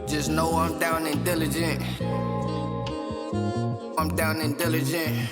Just know I'm down and diligent. I'm down and diligent.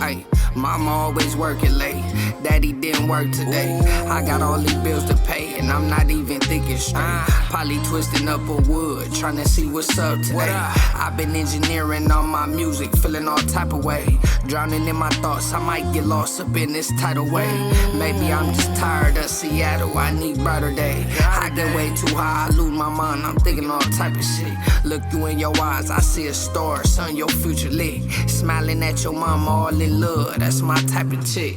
Ay, mama always working late. Daddy didn't work today. I got all these bills to pay, and I'm not even thinking straight. Probably twisting up a wood, trying to see what's up today. I've been engineering all my music, feeling all type of way. Drowning in my thoughts, I might get lost up in this tidal wave. Maybe I'm just tired of Seattle, I need brighter day. I get way too high, I lose my mind, I'm thinking all type of shit. Look you in your eyes, I see a star, son, your future lit. Smiling at your mama, all in love, that's my type of chick.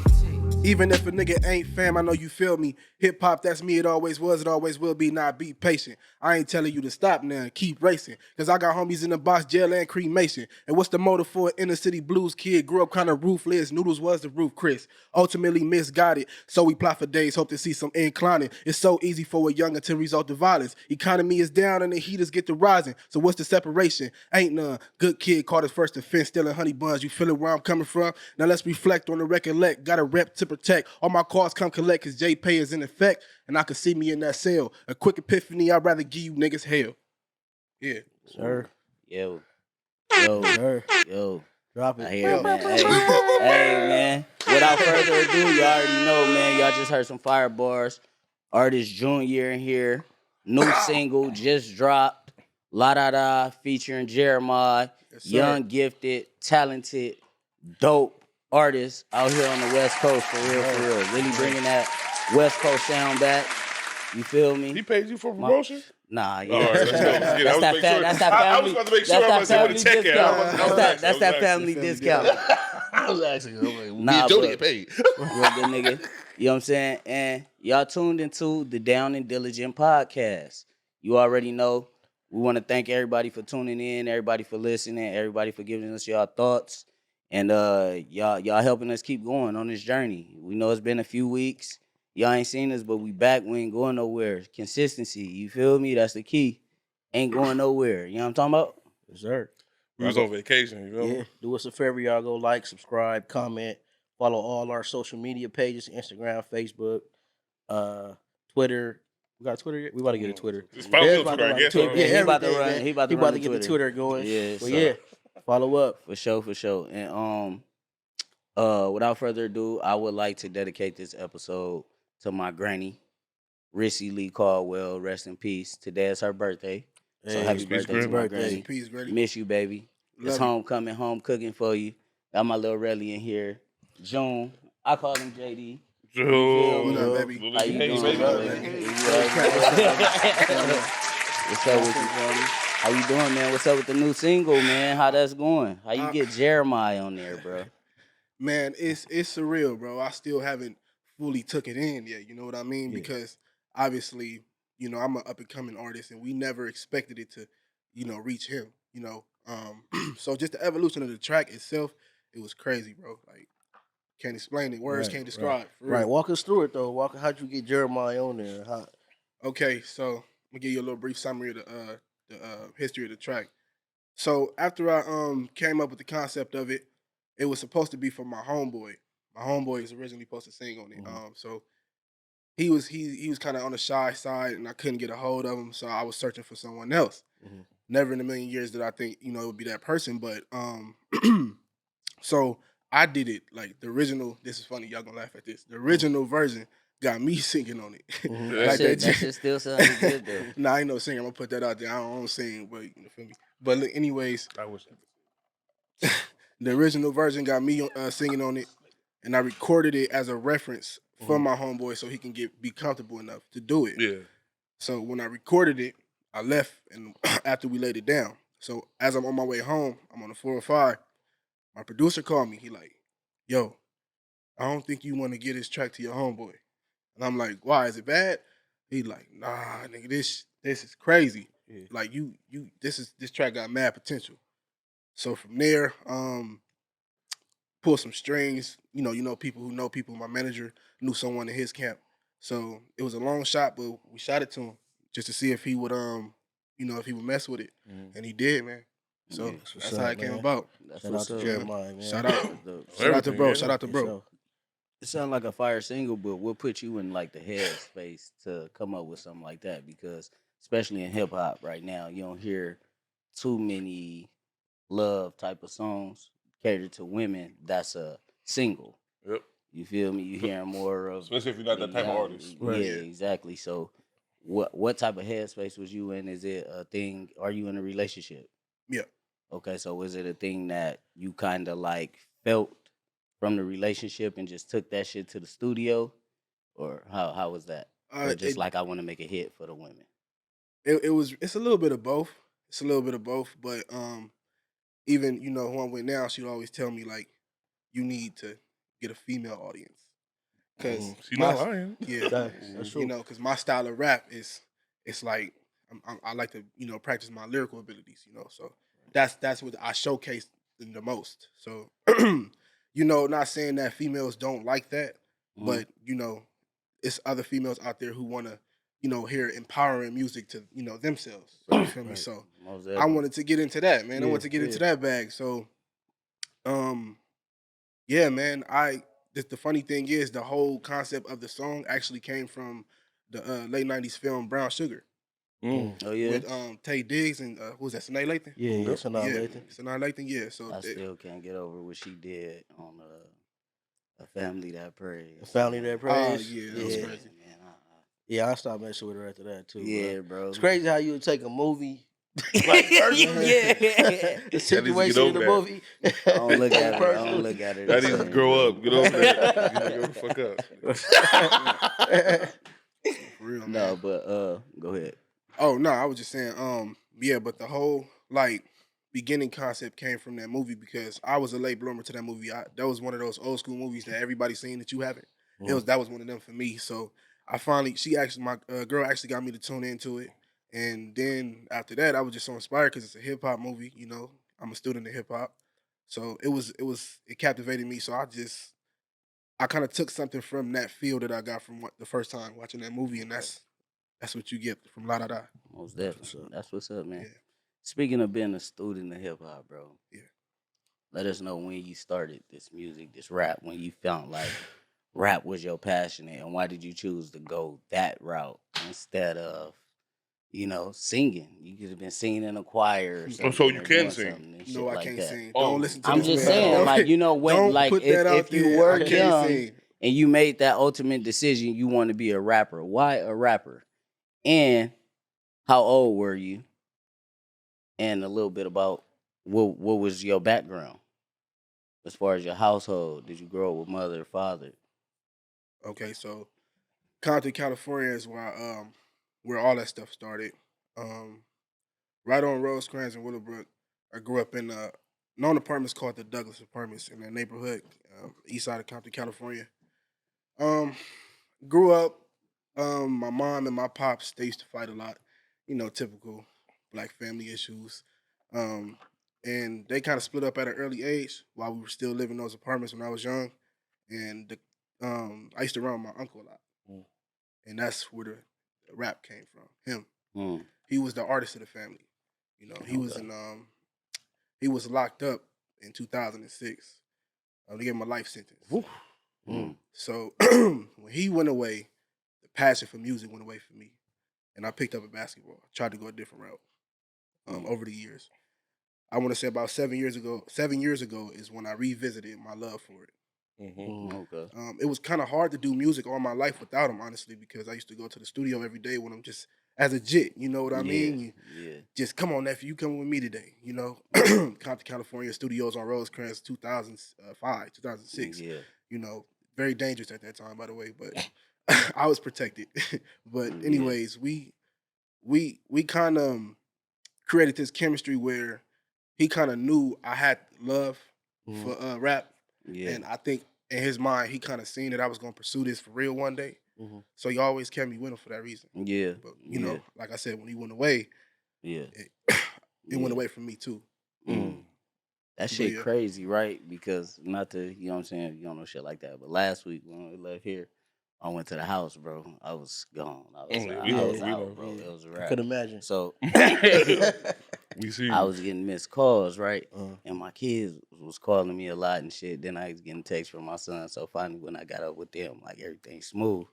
Even if a nigga ain't fam, I know you feel me. Hip hop, that's me, it always was, it always will be. Now be patient. I ain't telling you to stop now, keep racing. Cause I got homies in the box, jail and cremation. And what's the motive for an inner city blues kid? Grew up kinda ruthless, noodles was the roof, Chris. Ultimately misguided, so we plot for days, hope to see some inclining. It's so easy for a younger to resort to violence. Economy is down and the heaters get to rising. So what's the separation? Ain't none. Good kid caught his first offense, stealing honey buns. You feeling where I'm coming from? Now let's reflect on the recollect. Got a rep to protect. All my cars come collect cause J-Pay is in effect. And I can see me in that cell. A quick epiphany, I'd rather give you niggas hell. Yeah. Sir. Yo, Sir. yo. Drop it. I hear it, man. Hey, man. Without further ado, you already know, man. Y'all just heard some fire bars. Artist Juneyear in here. New single just dropped. La Da Da featuring Jeremih. Yes, sir. Young, gifted, talented, dope artist out here on the West Coast, for real, for real. Really bringing that West Coast sound back. You feel me? He paid you for promotion? Nah, yeah. All right, let's go. That's that family. I was about to make sure I was able to check it out. That's that family discount. I was asking. I'm like, Nah, me and Jody but- get paid. Real good nigga. You know what I'm saying? And y'all tuned into the Down and Diligent podcast. You already know. We want to thank everybody for tuning in, everybody for listening, everybody for giving us y'all thoughts. And y'all helping us keep going on this journey. We know it's been a few weeks. Y'all ain't seen us, but we back. We ain't going nowhere. Consistency, you feel me? That's the key. Ain't going nowhere. You know what I'm talking about? Yes, sir. We was on vacation, you know? Yeah. Do us a favor, y'all. Go like, subscribe, comment, follow all our social media pages: Instagram, Facebook, Twitter. We got a Twitter yet? We about to get a Twitter. Just follow me Dez on about Twitter, to I guess. Twitter. Yeah, he about to everything, run- man. he about to He run about to the get the Twitter. Twitter going. Yeah, But so- yeah, follow up. For sure. And without further ado, I would like to dedicate this episode to my granny, Rissy Lee Caldwell. Rest in peace. Today is her birthday. So Hey, happy peace, birthday to my Granny. granny. Peace, Granny. Miss you, baby. Love It's you. homecoming, home cooking for you. Got my little Relly in here. June. I call him JD. Joe. What up, baby? How you Hey, doing, baby. baby? What's up with you, homie? How you doing, man? What's up with the new single, man? How that's going? How you get Jeremih on there, bro? Man, it's surreal, bro. I still haven't fully took it in yet. You know what I mean? Yeah. Because obviously, you know, I'm an up and coming artist, and we never expected it to, you know, reach him. You know, so just the evolution of the track itself, it was crazy, bro. Like, can't explain it. Words Right, can't describe. For real. Right. Walk us through it though. How'd you get Jeremiah on there? How? Okay, so I'm gonna give you a little brief summary of the history of the track. So after I came up with the concept of it, it was supposed to be for my homeboy. My homeboy was originally supposed to sing on it. So he was kind of on the shy side, and I couldn't get a hold of him. So I was searching for someone else. Mhm. Never in a million years did I think, you know, it would be that person. But so I did it like the original. This is funny, y'all gonna laugh at this. The original version got me singing on it. That shit still sounds good though. Nah, I ain't no singer. I'm gonna put that out there. I don't sing, but you feel me. But look, anyways, I wish. the original version got me singing on it, and I recorded it as a reference for my homeboy so he can be comfortable enough to do it. Yeah. So when I recorded it, I left, and after we laid it down. So as I'm on my way home, I'm on the 405. My producer called me. He like, yo, I don't think you want to get this track to your homeboy. And I'm like, why? Is it bad? He like, nah, nigga, this is crazy. Yeah. Like this track got mad potential. So from there, pull some strings. You know people who know people. My manager knew someone in his camp. So it was a long shot, but we shot it to him just to see if he would if he would mess with it. And he did, man. So Yeah, that's what's that's up, how it came man. about. That's Shout out what's to up. Jeremiah, man. Shout out. Dope. Shout out to bro. Everything, Shout out to For bro. sure. It sounds like a fire single, but what put you in like the headspace to come up with something like that? Because especially in hip hop right now, you don't hear too many love type of songs catered to women. That's a single. Yep. You feel me? You hearing more of, Especially if you're not that type of artist. Yeah, Right. exactly. So, what type of headspace was you in? Is it a thing? Are you in a relationship? Yeah. Okay, so was it a thing that you kind of like felt from the relationship and just took that shit to the studio, or how was that? Or just It, like I want to make a hit for the women. it's a little bit of both. It's a little bit of both, but even who I'm with now, she'd always tell me like, you need to get a female audience, because She not lying. yeah, That's true. because my style of rap is it's like I like to practice my lyrical abilities, so that's what I showcase the most. So not saying that females don't like that, but it's other females out there who want to hear empowering music to themselves. So you feel me? Right. So Most I definitely. wanted to get into that, man. I Yeah, wanted to get into yeah. that bag. So yeah, man. The funny thing is, the whole concept of the song actually came from the late '90s film Brown Sugar Oh yeah, with Tay Diggs and who was that? Sanaa Lathan. Yeah, it's not Yeah, Lathan. Sanaa Lathan. Yeah. So I still can't get over what she did on a family that prays. The family that prays. yeah, that was yeah. crazy. Man, Yeah, I stopped messing with her after that too. yeah, Bro. bro. It's crazy how you would take a movie, like personally, Yeah. the situation in over the that. movie. I don't look at it. I don't look at it. That the needs to same, grow bro. up. Get over that. Get the fuck up. For real, man. No, but go ahead. Oh no, I was just saying, yeah, but the whole like beginning concept came from that movie because I was a late bloomer to that movie. That was one of those old school movies that everybody's seen that you haven't. That was one of them for me. So my girl actually got me to tune into it, and then after that, I was just so inspired because it's a hip hop movie. I'm a student of hip hop, so it captivated me. So I kind of took something from that feel that I got from the first time watching that movie, and that's what you get from La Da Da. Most definitely. That's what's up, man. Yeah. Speaking of being a student of hip hop, bro. Yeah. Let us know when you started this music, this rap, when you felt like rap was your passion, and why did you choose to go that route instead of, singing? You could have been singing in a choir or something. so you or can doing sing. something and No, shit I like can't that. sing. Oh, Don't listen to I'm this just man. saying, Don't- like, when, don't like, put that out if you there. were I can't young sing. and you made that ultimate decision, you want to be a rapper. Why a rapper? And how old were you? And a little bit about what was your background as far as your household? Did you grow up with mother or father? Okay, so Compton, California is where all that stuff started. Right on Rosecrans and Willowbrook. I grew up in known apartments called the Douglas Apartments in that neighborhood, east side of Compton, California. Grew up. My mom and my pops, they used to fight a lot. Typical black family issues. And they kind of split up at an early age while we were still living in those apartments when I was young. And I used to run with my uncle a lot. And that's where the rap came from. Him. Mm. He was the artist of the family. He was locked up in 2006. They gave him a life sentence. So when he went away, the passion for music went away from me, and I picked up a basketball. I tried to go a different route over the years. I want to say about 7 years ago. 7 years ago is when I revisited my love for it. Okay. It was kind of hard to do music all my life without him, honestly, because I used to go to the studio every day when I'm just as a jit. You know what I mean? Yeah. Just come on, nephew, you come with me today. Compton, California, studios on Rosecrans, 2005, 2006. Yeah. Very dangerous at that time, by the way, but I was protected. But anyways, we kind of created this chemistry where he kind of knew I had love for rap, Yeah. and I think in his mind he kind of seen that I was gonna pursue this for real one day. So he always kept me with him for that reason. Yeah. But like I said, when he went away, Yeah. it went away from me too. That shit yeah. crazy, right? Because not to, you know what I'm saying, you don't know shit like that. But last week when we left here, I went to the house, bro. I was gone. I was out, bro. It was a wrap. Could imagine. So We see. I was getting missed calls, right? And my kids was was calling me a lot and shit. Then I was getting texts from my son. So finally, when I got up with them, like everything smooth.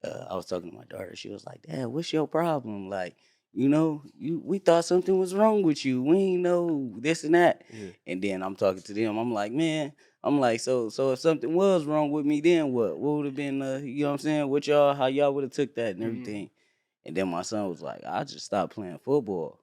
I was talking to my daughter. She was like, "Dad, what's your problem? Like, we thought something was wrong with you. We ain't know this and that." Yeah. And then I'm talking to them. I'm like, man, I'm like, so if something was wrong with me, then what? What would have been, you know what I'm saying? What y'all, how y'all would have took that and everything. And then my son was like, I just stopped playing football.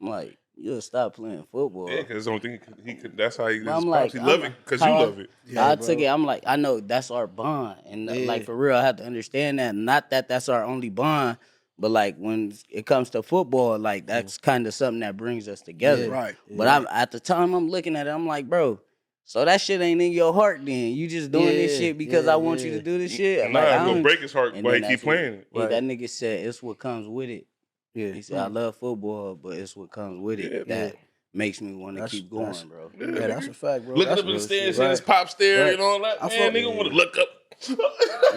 I'm like, you'll stop playing football. Yeah, because the only thing he could. That's how he But his I'm pops. like, He love it because you love it. I took it. I'm like, I know that's our bond, and Yeah. like for real, I have to understand that. Not that that's our only bond, but like when it comes to football, like that's kind of something that brings us together. Yeah. Right. But I'm at the time I'm looking at it, I'm like, bro, so that shit ain't in your heart. Then you just doing this Yeah, shit because yeah, I want you yeah. to do this shit. Nah, Like, it's I gonna don't. break his heart And while he then keep that's what- playing it. Yeah, that nigga said it's what comes with it. Yeah. He said, I love football, but it's what comes with it that makes me want to That's- keep going, bro. Yeah, that's a fact, bro. Looking That's up in the real stands, shit. seeing his pop stare Right. and all that. I Man, feel- nigga want to look up.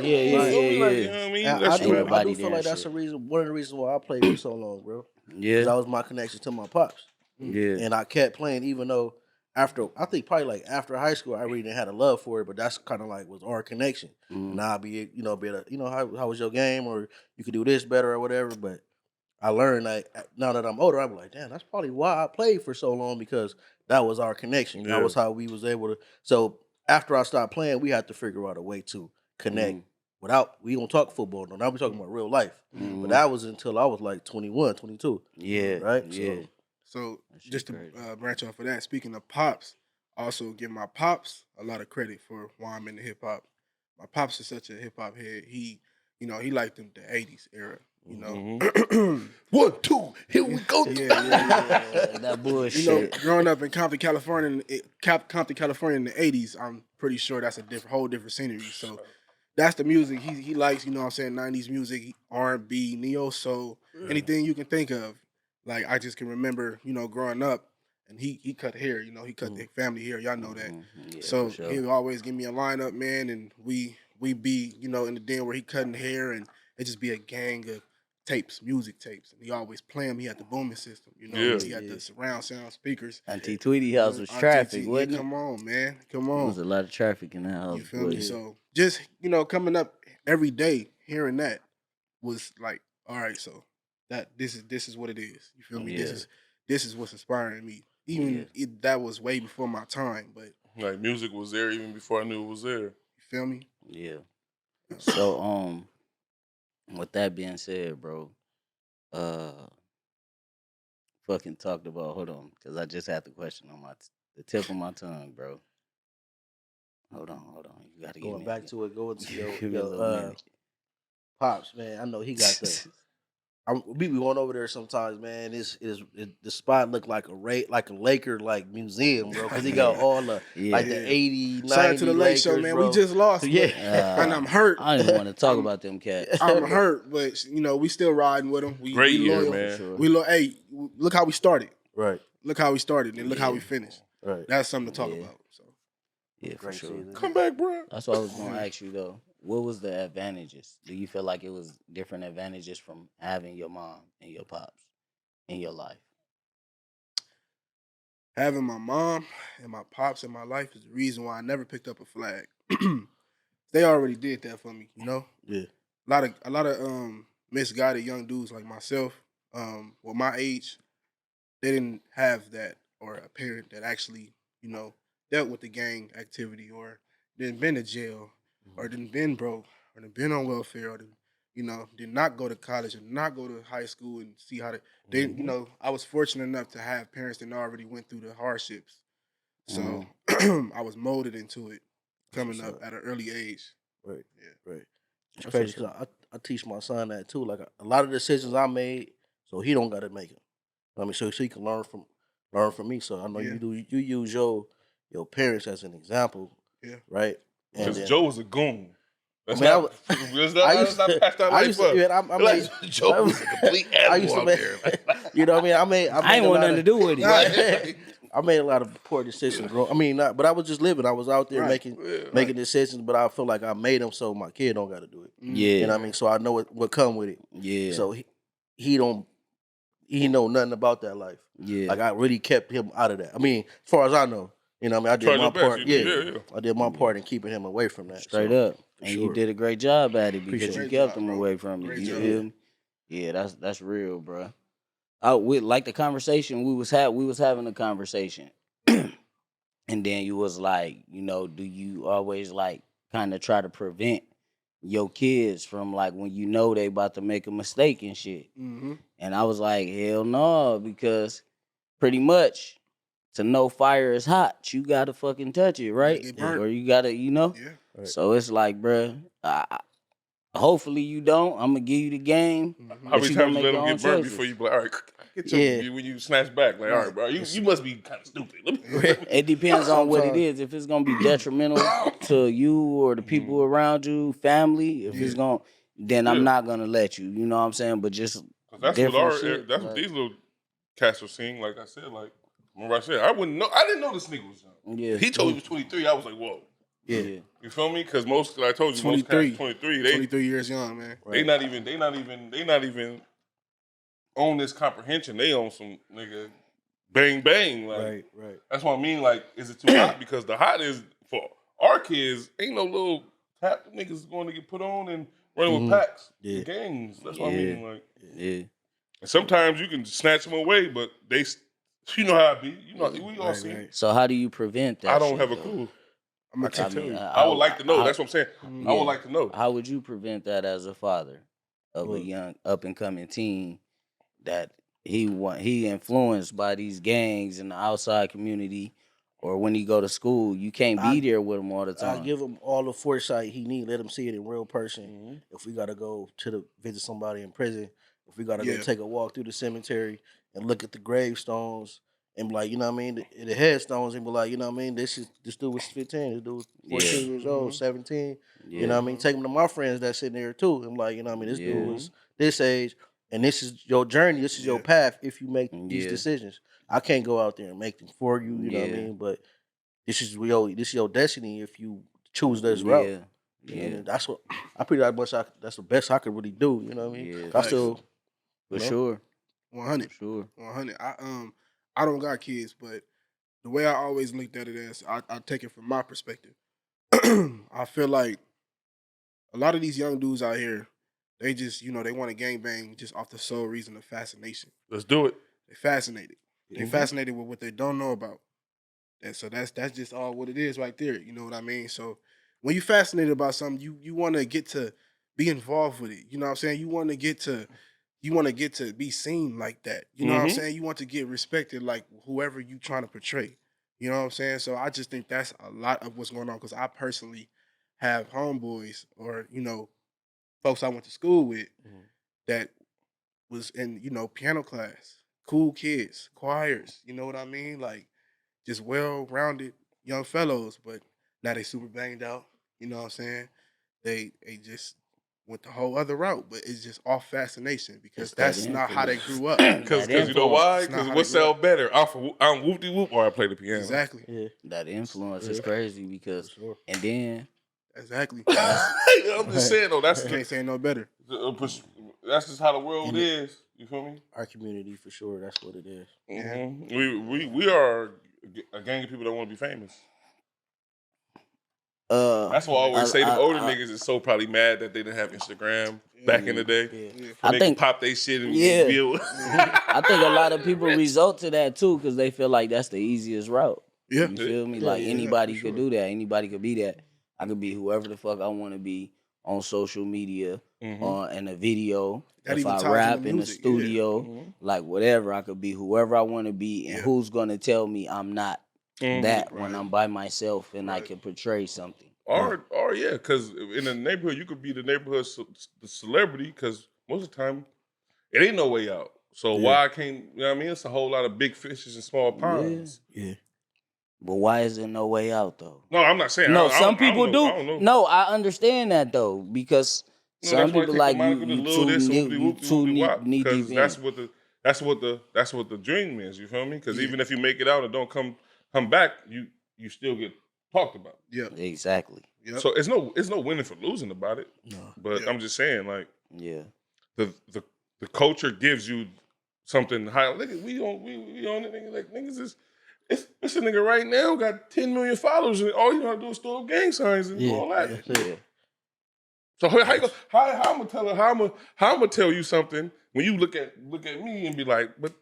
Yeah. Like, you know what I mean? And That's I do Everybody feel like there that's shit. one of the reasons why I played for so long, bro. Because Yeah, that was my connection to my pops. yeah. And I kept playing even though I think probably like after high school, I really didn't have a love for it, but that's kind of like was our connection. And I'll be, be able to, how was your game, or you could do this better or whatever. But I learned like now that I'm older, I'm like, damn, that's probably why I played for so long, because that was our connection. Yeah. That was how we was able to. So after I stopped playing, we had to figure out a way to connect. We don't talk football, no. Now we're talking about real life. But that was until I was like 21, 22. Yeah, Right? yeah. So shit just to crazy. branch off of that, speaking of pops, I also give my pops a lot of credit for why I'm into hip hop. My pops is such a hip hop head. He liked them the '80s era. You know, 1, 2, here we go. Yeah, that bullshit. growing up in Compton, California, in the '80s, I'm pretty sure that's a whole different scenery. So that's the music he likes. You know what I'm saying? '90s music, R&B, neo soul, anything you can think of. Like I just can remember, growing up, and he cut hair. He cut the family hair. Y'all know that. Yeah, So for sure. he would always give me a lineup, man, and we be in the den where he cutting hair, and it just be a gang of tapes, music tapes. And he always play them. He had the booming system, Yeah. He had the surround sound speakers. Auntie Tweety house was Auntie traffic, T, wasn't it? Come on, man. Come There on. was a lot of traffic in that house. You feel me? boy. So just coming up every day, hearing that was like, all right, so this is what it is. You feel me? Yeah. This is what's inspiring me. Even that was way before my time, but Like music was there even before I knew it was there. you feel me? Yeah. So with that being said, bro, fucking talked about. Hold on, because I just had the question on the tip of my tongue, bro. Hold on. You gotta give Going me back to it, going to give me a little your minute. pops, man. I know he got the. We be going over there sometimes, man. The spot look like a Laker museum, bro. Because he got all the the 80, 90 Shout out to the Lake Lakers, Show, man. bro. We just lost, Yeah. and I'm hurt. I don't even want to talk about them cats. I'm hurt, but we still riding with them. Great we year, loyal. man. Sure. We hey, look how we started. Right. Look how we started, and look how we finished. Right. That's something to talk about. So Yeah, for Great sure. season. Come back, bro. That's what I was gonna ask you though. What was the advantages? Do you feel like it was different advantages from having your mom and your pops in your life? having my mom and my pops in my life is the reason why I never picked up a flag. They already did that for me, Yeah. A lot of misguided young dudes like myself, with my age, they didn't have that, or a parent that actually, dealt with the gang activity, or didn't been to jail, or didn't been broke, or didn't been on welfare, or did not go to college or not go to high school and see how I was fortunate enough to have parents that already went through the hardships. So I was molded into it coming up at an early age. Right. Yeah. Right. It's crazy because I teach my son that too. Like a lot of decisions I made, so he don't got to make them. I mean, so he can learn from me. So I know you use your parents as an example. Yeah. Right. Because Joe was a goon. That's I mean, not, let's not pass that life up. Joe was a complete animal out there. You know what I mean? I ain't want nothing to do with it. I made a lot of poor decisions, bro. I mean, but I was just living. I was out there making decisions, but I feel like I made them so my kid don't got to do it. Yeah. You know what I mean? So I know what come with it. Yeah. So he know nothing about that life. Yeah. Like I really kept him out of that. I mean, as far as I know, You know what I mean? I Try did my your best. part. Yeah. I did my part in keeping him away from that. Straight so, up. And sure. you did a great job at it because Appreciate you it. kept Great them job, away from it. Great You job. feel me? Yeah, that's real, bro. Like the conversation we was having a conversation. And then you was like, you know, do you always like kind of try to prevent your kids from like when you know they about to make a mistake and shit? Mm-hmm. And I was like, hell no, because pretty much to know fire is hot, you gotta fucking touch it, right? get burnt. Or you gotta, you know. Yeah. Right. So it's like, bruh, hopefully you don't. I'm gonna give you the game. Mm-hmm. How But many you gonna times you make let your them own get burnt choices. before you be like, all right, get Yeah. when you snatch back, like, all right, bro, you must be kind of stupid. It depends on what it Sometimes. is. If it's gonna be detrimental to you or the people around you, family, if it's gonna, then I'm not gonna let you. You know what I'm saying? But just That's different what shit, that's what like- these little cats were seeing. Like I said, like remember I said, I didn't know this nigga was young. Yeah. He told me he was 23. I was like, whoa. Yeah. You feel me? Because I told you, 23. most cats 23. 23 years young, man. They not even on this comprehension. They on some nigga bang bang. Like Right. that's what I mean. Like, is it too hot? Because the hot is for our kids. Ain't no little tap niggas going to get put on and running with packs, Yeah. gangs. That's what I mean. Like, yeah. and sometimes you can snatch them away, but you know how it be. You know, we all see. Right. So how do you prevent that? I don't shit, have a though? clue. I'm gonna I tell can't you. tell you. I would like to know. That's what I'm saying. I Yeah. would like to know. How would you prevent that as a father of a Well- young up and coming teen that he influenced by these gangs in the outside community, or when he go to school, you can't be there with him all the I time. give him all the foresight he need. Let him see it in real person. If we gotta go visit somebody in prison, if we gotta go take a walk through the cemetery and look at the gravestones and be like, you know what I mean, the headstones, and be like, you know what I mean, this dude was 15, this dude was 14 years old, 17. You know what I mean? Take them to my friends that's sitting there too. I'm like, you know what I mean, this dude was this age, and this is your journey, this is your path if you make these decisions. I can't go out there and make them for you, you know what I mean? But this is your destiny if you choose this route. Yeah. You know, that's what that's the best I could really do, you know what I mean? Yeah. I still For sure. 100. Sure. 100. I don't got kids, but the way I always looked at it is I take it from my perspective. I feel like a lot of these young dudes out here, they just, they want to gangbang just off the sole reason of fascination. Let's do it. They're fascinated. They're fascinated with what they don't know about. And so that's just all what it is right there. You know what I mean? So when you're fascinated about something, you want to get to be involved with it. You know what I'm saying? You want to get to be seen like that. You know what I'm saying? You want to get respected like whoever you trying to portray. You know what I'm saying? So I just think that's a lot of what's going on because I personally have homeboys or, folks I went to school with that was in, piano class, cool kids, choirs, you know what I mean? Like just well-rounded young fellows, but now they super banged out, you know what I'm saying? They just went the whole other route, but it's just off fascination because that's not how they grew up. Because you know why? It's not Because how what they grew sell up. better? I'm whoop-de-whoop or I play the piano. Exactly. Yeah. That influence is crazy because, and then Exactly. I'm just saying though, that's Can't say no better. that's just how the world is. You feel me? Our community for sure, that's what it is. We are a gang of people that want to be famous. That's why I always say the older niggas is so probably mad that they didn't have Instagram back in the day. I think pop they shit and I think a lot of people result to that too because they feel like that's the easiest route. Yeah. You feel me? Like anybody could do that. Anybody could be that. I could be whoever the fuck I want to be on social media, in a video. That if even I ties into rap in the music, studio, like whatever, I could be whoever I want to be, and who's gonna tell me I'm not that when I'm by myself and I can portray something. Or yeah, because in the neighborhood you could be the neighborhood the celebrity. Because most of the time it ain't no way out. So why can't you know what I mean? It's a whole lot of big fishes in small ponds. Yeah. But why is there no way out though? No, I'm not saying. No, I some people don't know. I do. don't know. No, I understand that though because some that's why I people take like the moniker, the you little too this, you too knee deep because in. that's what the dream is. You feel me? Because even if you make it out and don't come back, you still get talked about. Yeah. Exactly. Yep. So it's no winning for losing about it. No. But I'm just saying, like the culture gives you something high. Look, we on it, niggas. Like niggas is It's a nigga right now got 10 million followers, and all you gotta do is throw up gang signs and do all that. Yeah. So how I'm gonna tell her? How I'm gonna tell you something when you look at me and be like, but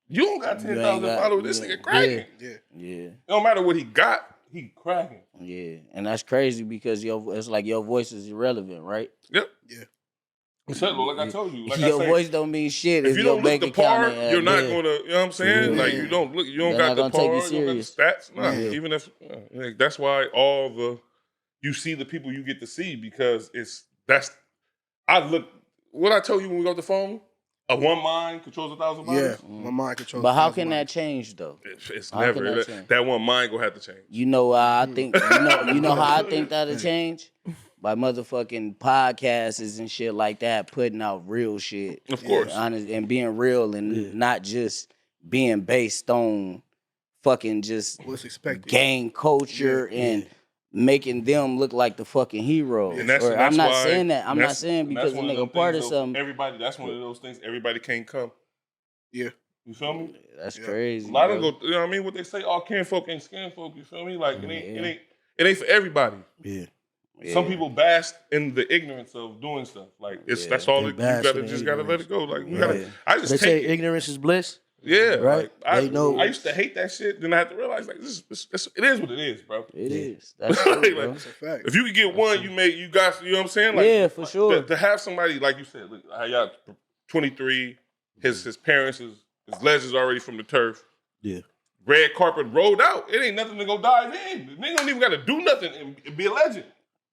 you don't got 10,000 followers. This nigga cracking. Yeah. It don't matter what he got, he cracking. Yeah. And that's crazy because it's like your voice is irrelevant, right? Yep. Yeah. Like I told you, like your I say, voice don't mean shit if you don't look bank the account par, ain't you're not adding up. gonna. You know what I'm saying? Like you don't look. You don't They're got the not gonna take par. you You don't got serious. the stats. Nah, Yeah. even if like, that's why all the you see the people you get to see because that's. I look. What I told you when we got the phone. A one mind controls 1,000 bodies. Yeah, my mind controls. But how can that change though? It's How can never that change? that one mind gonna have to change. You know, I think you know how I think that'll change by motherfucking podcasts and shit like that, putting out real shit, Of course. honest, and being real and not just being based on fucking just What's expected? gang culture and making them look like the fucking heroes. And that's, Or and that's I'm not why, saying that. I'm and not that's- saying and that's because a one of nigga them part of things, something. Everybody, that's one of those things. Everybody can't come. Yeah. You feel me? That's Yeah. crazy. A lot of bro. go. You know what I mean? What they say, all can folk ain't skin folk. You feel me? Like it ain't for everybody. Yeah. Some people bask in the ignorance of doing stuff. Like that's all. You bask gotta in just ignorance. gotta let it go. Like you Right. gotta. I just They say take it. ignorance is bliss. Yeah, right? Like, They know. I used to hate that shit. Then I had to realize like it is what it is, bro. It is. That's true, Like, bro. That's a fact. If you could get one, you got. You know what I'm saying? Like, Yeah, for sure. To have somebody like you said, look, how y'all 23, his parents, his legends already from the turf. Yeah. Red carpet rolled out. It ain't nothing to go dive in. The nigga don't even got to do nothing and be a legend.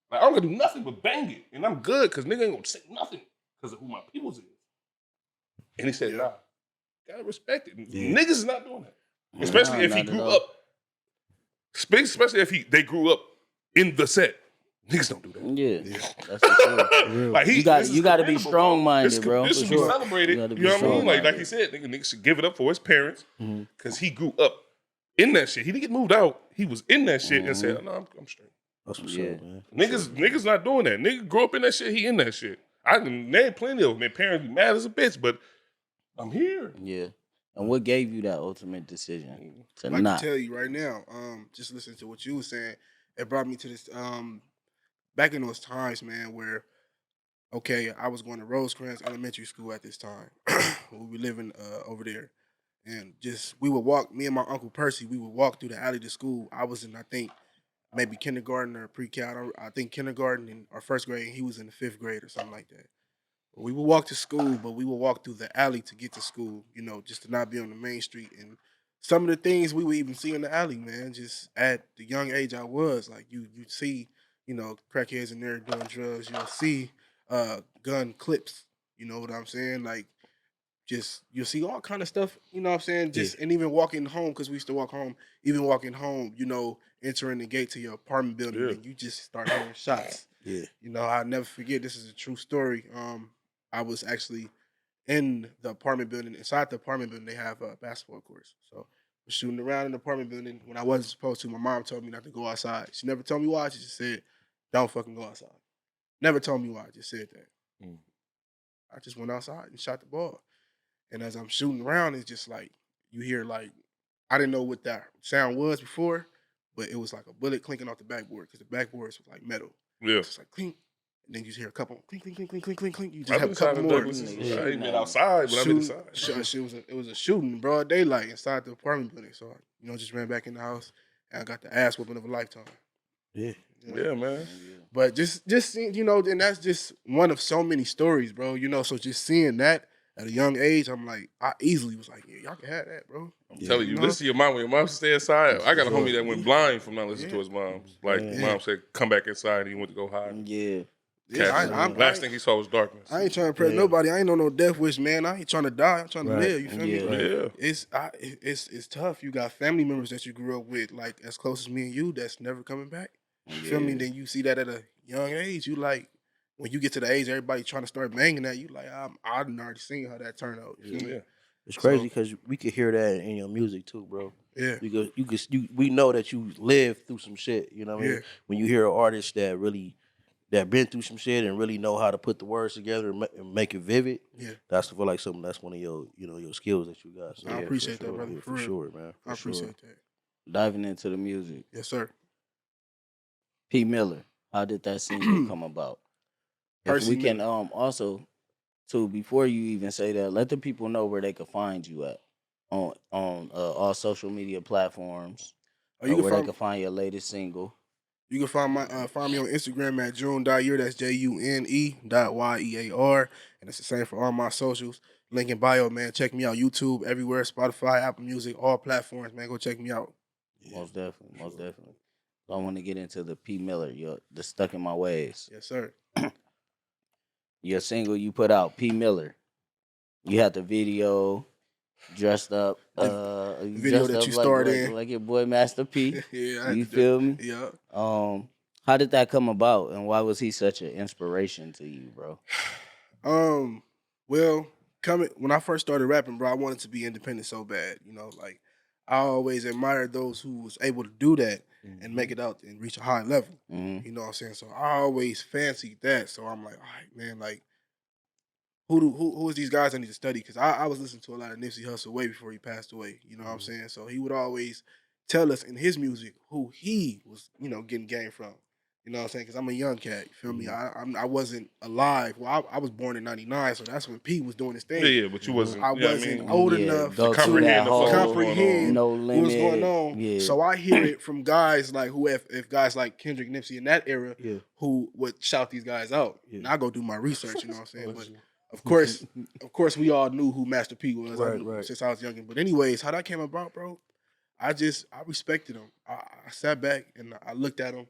Like, I don't got to do nothing but bang it. And I'm good because nigga ain't going to say nothing because of who my peoples is. And he said, nah, gotta respect it. Yeah. Niggas is not doing that. Especially if he not at grew all. up. Especially if they grew up in the set. Niggas don't do that. Yeah, that's for sure. Like You got to be strong minded, bro. This for should be sure. celebrated. You gotta You be know what I mean? strong-minded. Like he said, nigga should give it up for his parents because he grew up in that shit. He didn't get moved out. He was in that shit and said, "No, I'm straight." That's what's Yeah. up, man. Niggas not doing that. Nigga grew up in that shit. He in that shit. They plenty of them. Their parents be mad as a bitch, but I'm here. Yeah. And what gave you that ultimate decision to I'd like not? to tell you right now, just listening to what you were saying, it brought me to this back in those times, man, where okay, I was going to Rosecrans Elementary School at this time. We were living over there. And just we would walk, me and my Uncle Percy, we would walk through the alley to school. I was in, I think, maybe kindergarten or pre-cal. I think kindergarten in our first grade, and he was in the 5th grade or something like that. We would walk to school, but we would walk through the alley to get to school, you know, just to not be on the main street. And some of the things we would even see in the alley, man, just at the young age I was, like you'd see, you know, crackheads in there doing drugs. You'll see gun clips, you know what I'm saying? Like, just you'll see all kind of stuff, you know what I'm saying? Just and even walking home, because we used to walk home, even walking home, you know, entering the gate to your apartment building, and you just start hearing shots. Yeah. You know, I'll never forget, this is a true story. I was actually in the apartment building. Inside the apartment building, they have basketball courts. So I was shooting around in the apartment building when I wasn't supposed to. My mom told me not to go outside. She never told me why. She just said, don't fucking go outside. Never told me why. Just said that. I just went outside and shot the ball. And as I'm shooting around, it's just like, you hear like, I didn't know what that sound was before, but it was like a bullet clinking off the backboard because the backboards was like metal. Yeah. It's just like clink. And then you just hear a couple clink, clink, clink, clink, clink, clink, clink. You just I've have been a couple inside the more. Douglases. I ain't been outside, but I've been inside. It was a shooting in broad daylight inside the apartment building. So I, just ran back in the house and I got the ass whooping of a lifetime. Yeah. Yeah, man. But just seeing, and that's just one of so many stories, bro. So just seeing that at a young age, I'm like, I easily was like, yeah, y'all can have that, bro. I'm telling you, listen to your mom. When your mom stay inside, I got a homie that went blind from not listening to his mom. Like, mom said, come back inside, and he went to go hide. Yeah. Last thing he saw was darkness. I ain't trying to impress nobody. I ain't on no death wish, man. I ain't trying to die. I'm trying to live. You feel me? Yeah. It's tough. You got family members that you grew up with, like as close as me and you, that's never coming back. You feel me? Then you see that at a young age. You like, when you get to the age everybody trying to start banging at you, like I've already seen how that turned out. You feel me? It's crazy because we could hear that in your music too, bro. Yeah. We know that you lived through some shit. You know what I mean? Yeah. When you hear an artist that been through some shit and really know how to put the words together and make it vivid, that's feel like something that's one of your your skills that you got. So, I appreciate that, sure, brother. for sure, man. I appreciate that. diving into the music. Yes, sir. P. Miller, how did that single come about? If Percy we can Miller. also too, before you even say that, let the people know where they can find you at on all social media platforms, Oh, you can where they find can find your latest single. you can find me on Instagram at Juneyear. That's JUNE.YEAR, and it's the same for all my socials. Link in bio, man. Check me out. YouTube, everywhere, Spotify, Apple Music, all platforms, man. Go check me out. Most definitely, most definitely. So I want to get into the P. Miller, the Stuck in My Ways. Yes, sir. Your single you put out, P. Miller. You had the video dressed up. You video dressed that up you starred in. like your boy Master P. Yeah, I had You to do feel me? Yeah. How did that come about, and why was he such an inspiration to you, bro? Well, coming when I first started rapping, bro, I wanted to be independent so bad. You know, like I always admired those who was able to do that and make it out and reach a high level. Mhm. You know what I'm saying? So I always fancied that. So I'm like, all right, man, like who is these guys I need to study? Because I was listening to a lot of Nipsey Hussle way before he passed away. You know what I'm saying? So he would always tell us in his music who he was, getting game from. You know what I'm saying? Because I'm a young cat. You feel me? I wasn't alive. Well, I was born in '99, so that's when P was doing his thing. Yeah, but you wasn't. I you know what wasn't I mean? old Yeah, enough go to through that comprehend the fuck whole what's going comprehend on. no what was going limit. on. Yeah. So I hear it from guys like if guys like Kendrick, Nipsey in that era, Yeah. who would shout these guys out. Yeah. And I go do my research. You know what I'm saying? But of course, we all knew who Master P was Right. since I was younger. But anyways, how that came about, bro? I respected him. I sat back and I looked at him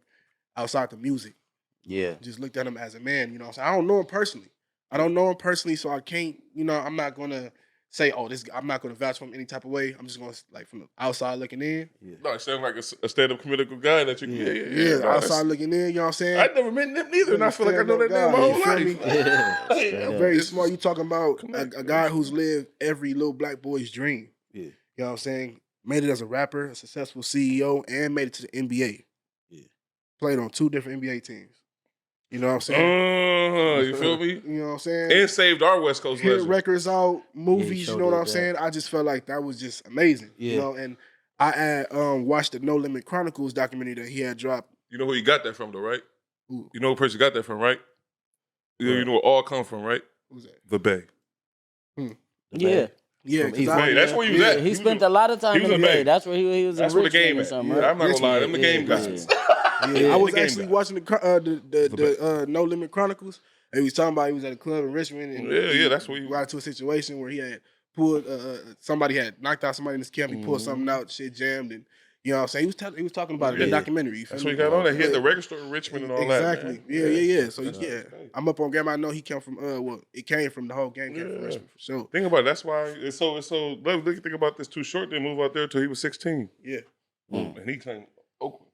outside the music. Yeah. Just looked at him as a man. You know what I'm saying? I don't know him personally. I don't know him personally, so I can't. I'm not gonna say, oh, this. I'm not gonna vouch for him any type of way. I'm just gonna like from the outside looking in. No, it sounds like a stand-up comedical guy that you. Yeah, no, outside looking in. You know what I'm saying? I never met Nip neither, and I feel like I know that Stand-up name my guy, whole you feel life. me? Yeah, straight up. Very It's smart. You talking about connect, a guy who's lived every little black boy's dream. Yeah. You know what I'm saying? Made it as a rapper, a successful CEO, and made it to the NBA. Yeah. Played on 2 different NBA teams. You know what I'm saying? You feel me? You know what I'm saying? And saved our West Coast Hit legend. records out, movies, sure you know what did I'm that. saying? I just felt like that was just amazing. Yeah. You know, and I had watched the No Limit Chronicles documentary that he had dropped. You know who you got that from, though, right? Who? You know what person got that from, right? You know where all come from, right? Who's that? The Bay. Yeah. Yeah, From 'cause East I- Bay, that's where he was at. He was spent in- a lot of time he was in the in Bay. Bay. That's where he was That's in where the Richmond game or at. something, Yeah, right? I'm not gonna lie, them the game guys. Yeah, I was The game actually guy. watching the No Limit Chronicles, and he was talking about he was at a club in Richmond, and Yeah, that's where he he- got into a situation where he had pulled somebody had knocked out somebody in his camp. He pulled something out, shit jammed, and you know what I'm saying. He was talking about it in the Yeah. documentary. You feel That's me? what he got on there. He had the But- record store in Richmond and all exactly. that. Man. Yeah. So That's yeah, crazy. I'm up on game. I know he came from it came from the whole game came from Yeah. Richmond for sure. Think about it. That's why it's so. Look, think about this. Too Short didn't move out there until he was 16, Yeah, and he came Oakland.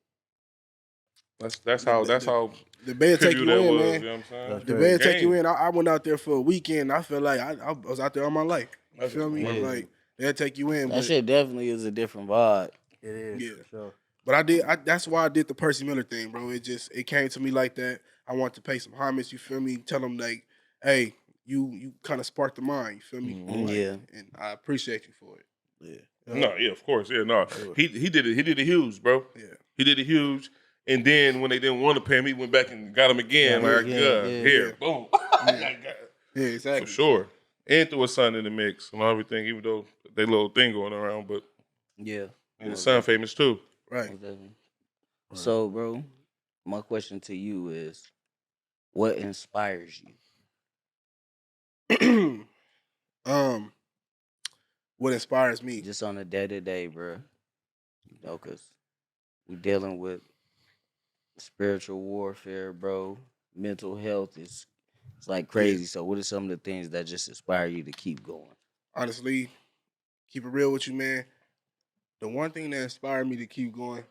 That's how the band take you that in, was. man. You know what I'm saying? The band take Game. you in. I went out there for a weekend. I feel like I was out there all my life. You That's feel me? amazing. Like they'll take you in. That But, shit definitely is a different vibe. It is. Yeah. For sure. but that's why I did the Percy Miller thing, bro. It came to me like that. I want to pay some homage. You feel me? Tell them like, hey, you kind of sparked the mind. You feel me? Mhm. Like, Yeah. And I appreciate you for it. Yeah. No, yeah, of course, yeah, no. He did it. He did it huge, bro. Yeah. He did it huge. And then when they didn't want to pay him, he went back and got him again. Yeah, Like, yeah, here, yeah. boom. Yeah, exactly. For sure. And threw his son in the mix and everything, even though they little thing going around, but Yeah. and his son famous too. Right. Most definitely. So, bro, my question to you is, what inspires you? What inspires me? Just on a day-to-day, bro. You know, because we dealing with spiritual warfare, bro. Mental health is it's like crazy. So what are some of the things that just inspire you to keep going? Honestly, keep it real with you, man. The one thing that inspired me to keep going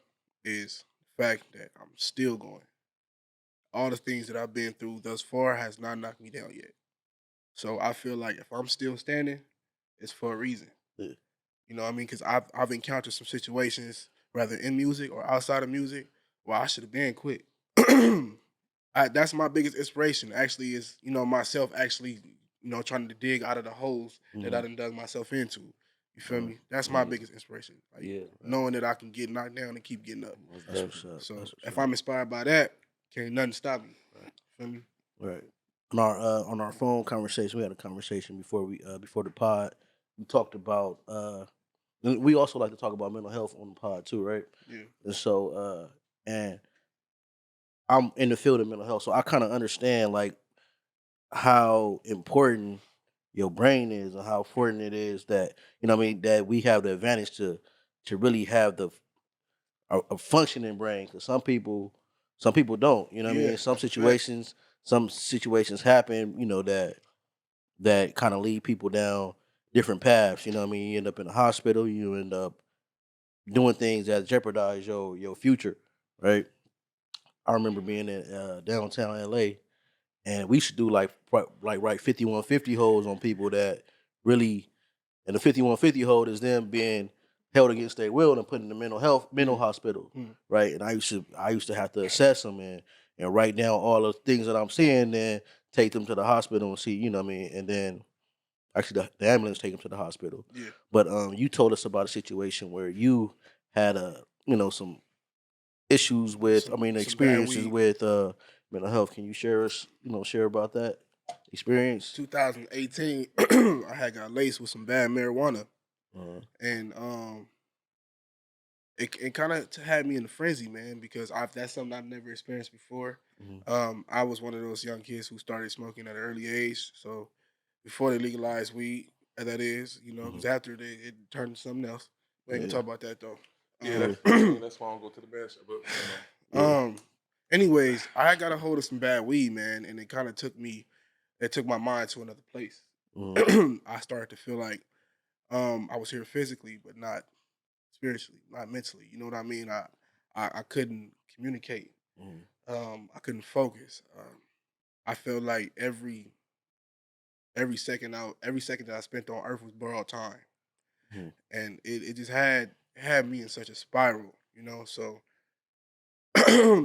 is the fact that I'm still going. All the things that I've been through thus far has not knocked me down yet. So I feel like if I'm still standing, it's for a reason. Yeah. You know what I mean? Because I've encountered some situations, whether in music or outside of music, where I should have been quit. That's my biggest inspiration, actually, is, myself actually, trying to dig out of the holes that I done dug myself into. You feel me? That's my biggest inspiration. Like, Yeah. knowing that I can get knocked down and keep getting up. That's what's up. So That's what's if up. I'm inspired by that, can't nothing stop me. Feel me? Right. On our phone conversation, we had a conversation before the pod. We talked about and we also like to talk about mental health on the pod too, right? Yeah. And so and I'm in the field of mental health, so I kind of understand like how important your brain is and how important it is that what I mean that we have the advantage to really have a functioning brain because some people don't, you know what I Yeah, mean? Some that's a fact. situations happen, that kind of lead people down different paths, you know what I mean? You end up in the hospital, you end up doing things that jeopardize your future, right? I remember being in downtown LA and we should do like write 5150 holds on people that really, and the 5150 hold is them being held against their will and put in the mental hospital, right? And I used to have to assess them and write down all the things that I'm seeing, then take them to the hospital and see, you know what I mean, and then actually the ambulance take them to the hospital. Yeah. But you told us about a situation where you had some issues with, Some bad experiences weed. with mental health. Can you share about that experience? 2018, I had got laced with some bad marijuana, and it kind of had me in a frenzy, man, because that's something I've never experienced before. I was one of those young kids who started smoking at an early age, so before they legalized weed, that is, because after it turned to something else. We ain't gonna talk about that though. Yeah, that's why I don't go to the bad shit. But Anyways, I got a hold of some bad weed, man, and it kind of took my mind to another place. I started to feel like I was here physically, but not spiritually, not mentally. You know what I mean? I couldn't communicate. I couldn't focus. I felt like every second that I spent on earth was borrowed time. And it just had me in such a spiral, So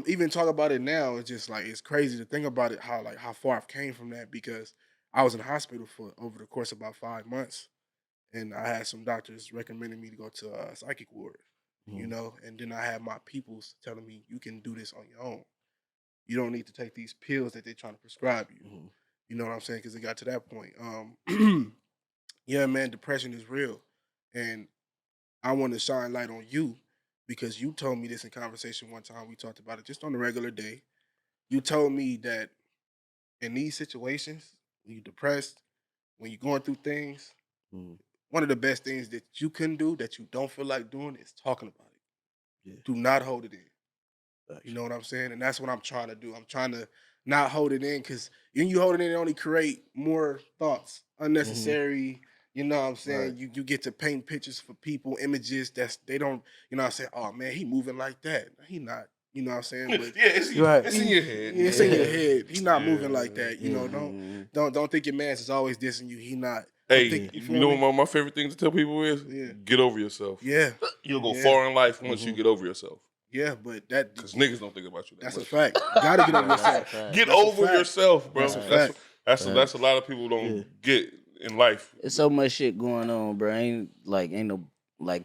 even talk about it now, it's just like it's crazy to think about it how far I've came from that because I was in the hospital for over the course of about 5 months, and I had some doctors recommending me to go to a psychic ward, and then I had my peoples telling me you can do this on your own. You don't need to take these pills that they're trying to prescribe you. You know what I'm saying? Because it got to that point. Yeah, man, depression is real, and I want to shine light on you because you told me this in conversation one time. We talked about it just on a regular day. You told me that in these situations, when you're depressed, when you're going through things, one of the best things that you can do that you don't feel like doing is talking about it. Yeah. Do not hold it in. Gotcha. You know what I'm saying? And that's what I'm trying to do. I'm trying to not hold it in because when you hold it in, it only create more thoughts, unnecessary. You know what I'm saying? Right. You get to paint pictures for people, images they don't, you know what I'm saying? Oh man, he moving like that. He not, you know what I'm saying? But yeah, it's in your head. yeah, it's in your head. He not moving like that. You know, Mm-hmm. don't think your man's is always dissing you. He not. Hey, Think, you know what my favorite thing to tell people is? Yeah. Get over yourself. Yeah. You'll go far in life once you get over yourself. Yeah, but that Because niggas don't think about you that that's much. a fact. You gotta get over yourself. Get That's a over fact. yourself, bro. That's a fact. That's a lot of people don't get in life. It's so much shit going on, bro. Ain't no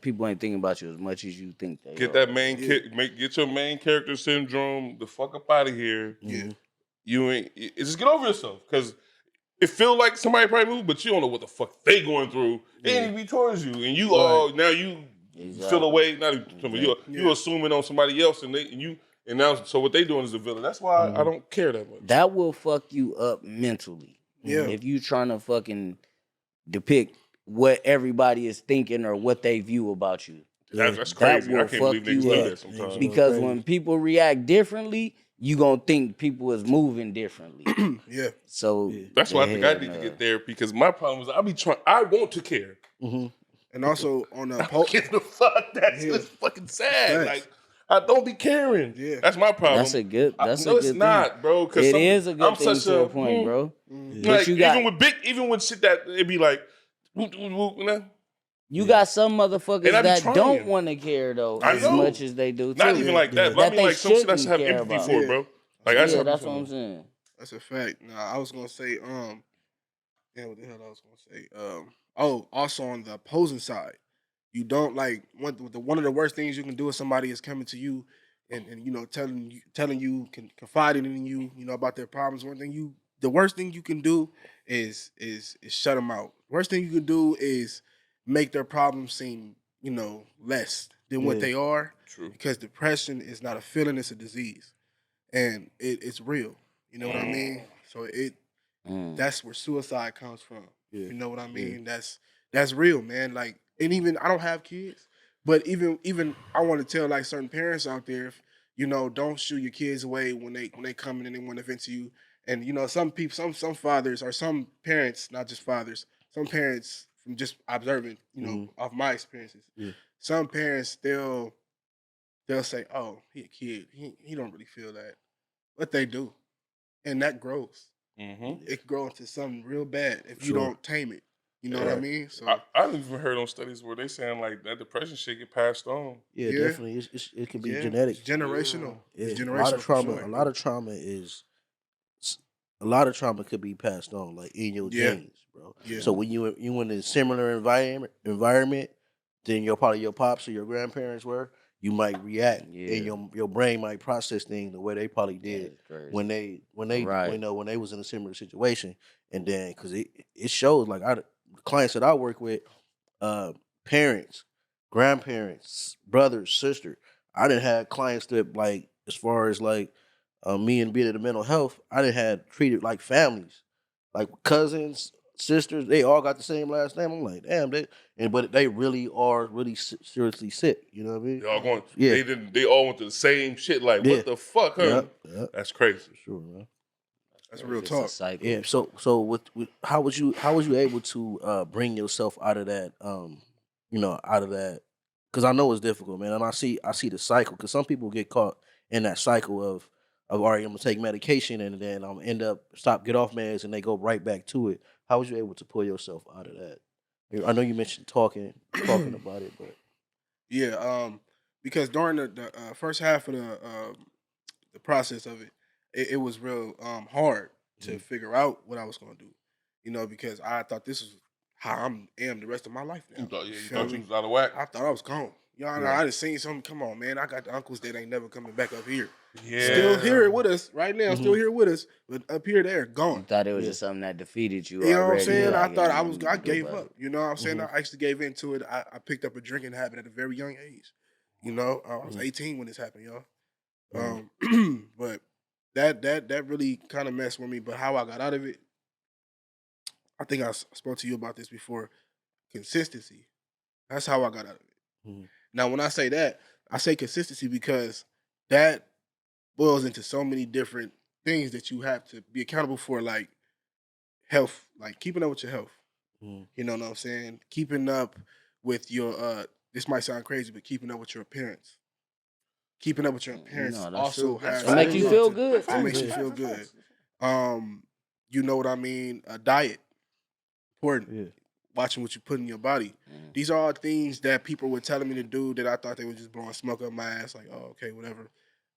people ain't thinking about you as much as you think they Get are. that get your main character syndrome the fuck up out of here. Yeah. You ain't just get over yourself. Cause it feel like somebody probably moved, but you don't know what the fuck they going through. They ain't even be towards you. And you all now you feel away, not even you assuming on somebody else and now so what they doing is the villain. That's why I don't care that much. That will fuck you up mentally. Yeah. If you trying to fucking depict what everybody is thinking or what they view about you. That's crazy. That I can't will believe fuck niggas you do up. that sometimes. Because when people react differently, you gonna think people is moving differently. Yeah. So that's why I think I need to get there because my problem is I want to care. And also on the Get the fuck. That's just fucking sad. Facts. Like I don't be caring. Yeah. That's my problem. that's a good. That's no, a it's good not, thing. bro. It is a good I'm thing such to a point, bro. Mm-hmm. But Like you got even with shit that it be like, whoop, whoop, whoop, you know? you got some motherfuckers And I be that trying. don't want to care though I as know. much as they do too. Not even like that. But I That mean they like some shit I should have shouldn't care empathy about. for, Yeah. bro. Like I should Yeah, have that's what I'm saying. That's a fact. Nah, I was gonna say, yeah, what the hell I was gonna say? Oh, also on the opposing side, you don't like one of the worst things you can do is somebody is coming to you and telling you confiding in you about their problems. The worst thing you can do is shut them out. Worst thing you can do is make their problems seem less than what Yeah. they are, True. because depression is not a feeling, it's a disease, and it's real. You know what I mean? So that's where suicide comes from. Yeah. You know what I Yeah. mean? That's real, man. Like, and even I don't have kids, but even I want to tell like certain parents out there, don't shoo your kids away when they come in and they want to vent to you. And some people, some fathers or some parents, not just fathers, some parents from just observing, off my experiences. Yeah. Some parents they'll say, "Oh, he a kid, he don't really feel that," but they do, and that grows. Mm-hmm. It can grow into something real bad if you Sure. don't tame it. You know what I Right. mean? So I've even heard on studies where they saying like that depression shit get passed on. Yeah, Yeah. definitely. It can be yeah, genetic. it's generational. Yeah. It's A lot generational of for trauma. sure. A lot of trauma is. A lot of trauma could be passed on, like in your Yeah. genes, bro. Yeah. So when you in a similar environment, than your pops or your grandparents were, you might react, Yeah. and your brain might process things the way they probably did That's crazy. when Right. when they was in a similar situation, and then because it shows like the clients that I work with, uh, parents, grandparents, brothers, sister. I didn't have clients that like as far as like me and being in the mental health, I didn't have treated like families, like cousins, sisters. They all got the same last name. I'm like, damn, but they really are really seriously sick. You know what I mean? They all going. Yeah. They all went through the same shit. Like Yeah. what the fuck, huh? Yep. Yep. That's crazy. For sure, man. That's real It's talk. a cycle. Yeah. So with how was you able to bring yourself out of that out of that, because I know it's difficult, man, and I see the cycle, because some people get caught in that cycle of all right, I'm gonna take medication and then I'm end up get off meds and they go right back to it. How was you able to pull yourself out of that? I know you mentioned talking about it, but Yeah. Because during the first half of the process of it was real hard to figure out what I was gonna do. Because I thought this was how am the rest of my life now. You Feel thought me? you was out of whack. I thought I was gone. Yeah. I just seen something. Come on, man. I got the uncles that ain't never coming back up here. Yeah. Still here with us right now. Still here with us, but up here they're You gone. thought it was Yeah. just something that defeated you You know what I'm already. saying? I like, thought ain't I nothing I you can do gave about up. it. You know what I'm saying? I actually gave into it. I picked up a drinking habit at a very young age. I was 18 when this happened, y'all. But that really kind of messed with me. But how I got out of it, I think I spoke to you about this before. Consistency. That's how I got out of it. Mhm. Now, when I say that, I say consistency because that boils into so many different things that you have to be accountable for, like health, like keeping up with your health. Mhm. You know what I'm saying? Keeping up with your this might sound crazy, but keeping up with your appearance. Keeping up with your appearance No, that's also true. has It make you to- feel good, It too. makes you Yeah. feel good. You know what I mean? A diet, important. Yeah. Watching what you put in your body. These are all things that people were telling me to do that I thought they were just blowing smoke up my ass, like, oh, okay, whatever.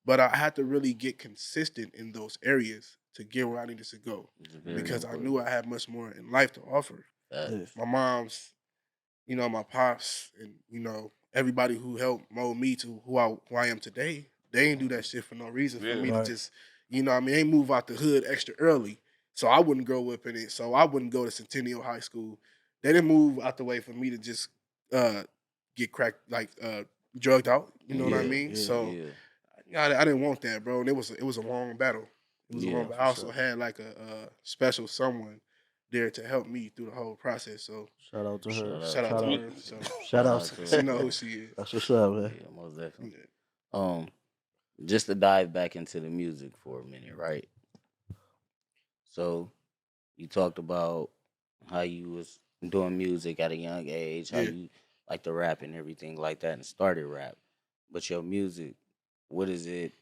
But I had to really get consistent in those areas to get where I needed to go, very because I important. knew I had much more in life to offer. Yeah. My mom's, my pops, and everybody who helped mold me to who I am today. They ain't do that shit for no reason for Yeah. me Right. to just, they move out the hood extra early, so I wouldn't grow up in it. So I wouldn't go to Centennial High School. They didn't move out the way for me to just get cracked, like drugged out. You know what I Yeah, mean? yeah, So Yeah. I didn't want that, bro. And it was a long battle. It was a Yeah, long. But for I also sure. had like a special someone there to help me through the whole process. So Shout out to her. Shout shout out to to her. So Shout out to she her. know who she is. That's what's up, man. Yeah, most Yeah. definitely. Just to dive back into the music for a minute, right? So you talked about how you was doing music at a young age, how Yeah. you like to rap and everything like that, and started rap. But your music, what is it?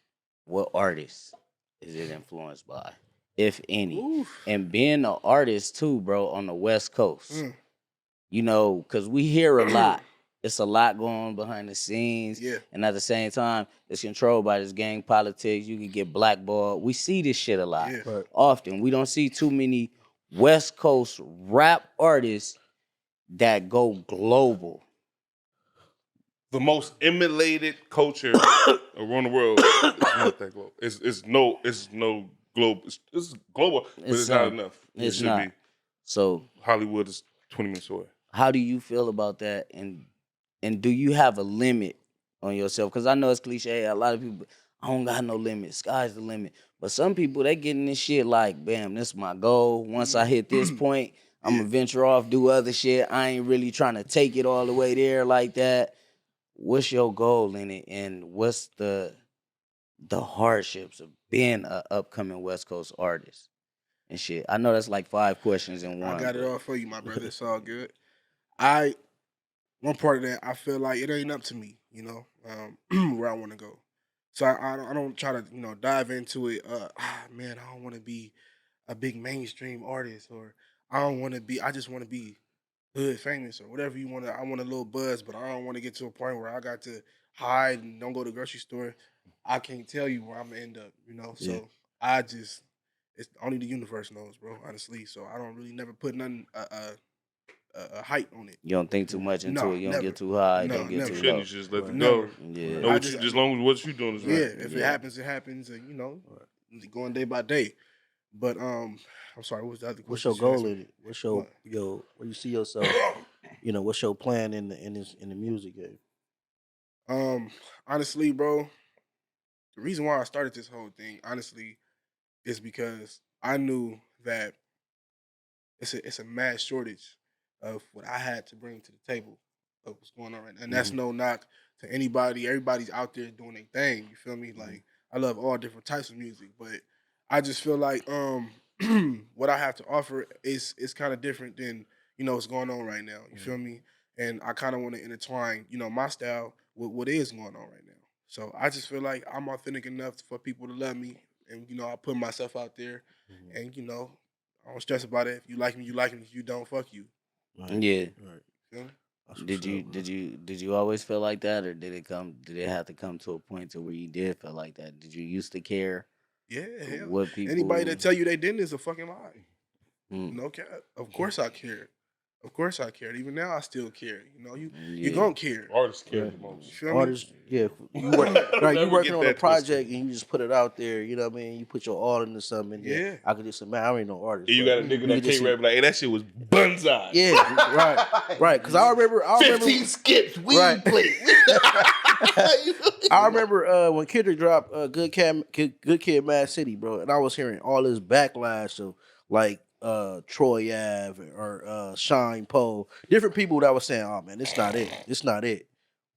What artists is it influenced by, if any? Oof. And being an artist too, bro, on the West Coast, Mm. because we hear a lot. It's a lot going on behind the scenes. Yeah. And at the same time, it's controlled by this gang politics. You could get blackballed. We see this shit a lot. Yeah. Right. Often. We don't see too many West Coast rap artists that go global? The most emulated culture around the world is not that global. It's no global. It's global, but it's not enough. It's It should not. be. So Hollywood is 20 minutes away. how do you feel about that? And do you have a limit on yourself? Because I know it's cliche. A lot of people, I don't got no limit. Sky's the limit. But some people, they getting this shit like, bam, this is my goal. Once I hit this point, I'm gonna venture off, do other shit. I ain't really trying to take it all the way there like that. What's your goal in it, and what's the hardships of being an upcoming West Coast artist and shit? I know that's like 5 questions in one. I got it but- all for you, my brother. It's all good. One part of that, I feel like it ain't up to me, where I want to go. So I don't try to, dive into it. Man, I don't want to be a big mainstream artist, or I just want to be hood famous, or whatever you want to. I want a little buzz, but I don't want to get to a point where I got to hide and don't go to the grocery store. I can't tell you where I'm gonna end up, Yeah. So it's only the universe knows, bro. Honestly, so I don't really never put nothing a height on it. You don't think too much into No, it. You don't never. get too high. No, don't get never. too You low. shouldn't. You should just let it Never. go. Yeah. Know what you, as long as what you doing is Yeah, right. if Yeah. it happens, it happens, and going day by day. But I'm sorry, what was the other What's question? your goal in it? What's your What? where you see yourself? What's your plan in the music game? Honestly, bro, the reason why I started this whole thing, honestly, is because I knew that it's a mad shortage of what I had to bring to the table of what's going on right now. And that's no knock to anybody. Everybody's out there doing their thing. You feel me? Like, I love all different types of music, but I just feel like what I have to offer is kind of different than what's going on right now. You feel me? And I kind of want to intertwine my style with what is going on right now. So I just feel like I'm authentic enough for people to love me, and I put myself out there, and I don't stress about it. If you like me, you like me. If you don't, fuck you. Right. Yeah. Right. Feel me? That's what's Did you always feel like that, or did it have to come to a point to where you did feel like that? Did you used to care Yeah, hell. what people? Anybody that tell you they didn't is a fucking lie. Mm. No cap. Of course I cared. Of course I cared. Even now I still care. You Yeah. gonna care. Artists care Right. the most. You feel me? Artists, yeah. You Never working get on a that project and you just put it out there. You know what I mean? You put your all into something. And Yeah. I could just say, man, I ain't no artist. And you but got a nigga you that could just can't rap like, hey, that shit was bunzai. Yeah, right. Because I remember 15 skips, weed Right. plate. I remember when Kendrick dropped Good Kid, Mad City, bro, and I was hearing all this backlash of like Troy Ave or Shine Poe, different people that was saying, "Oh man, it's not it, it's not it."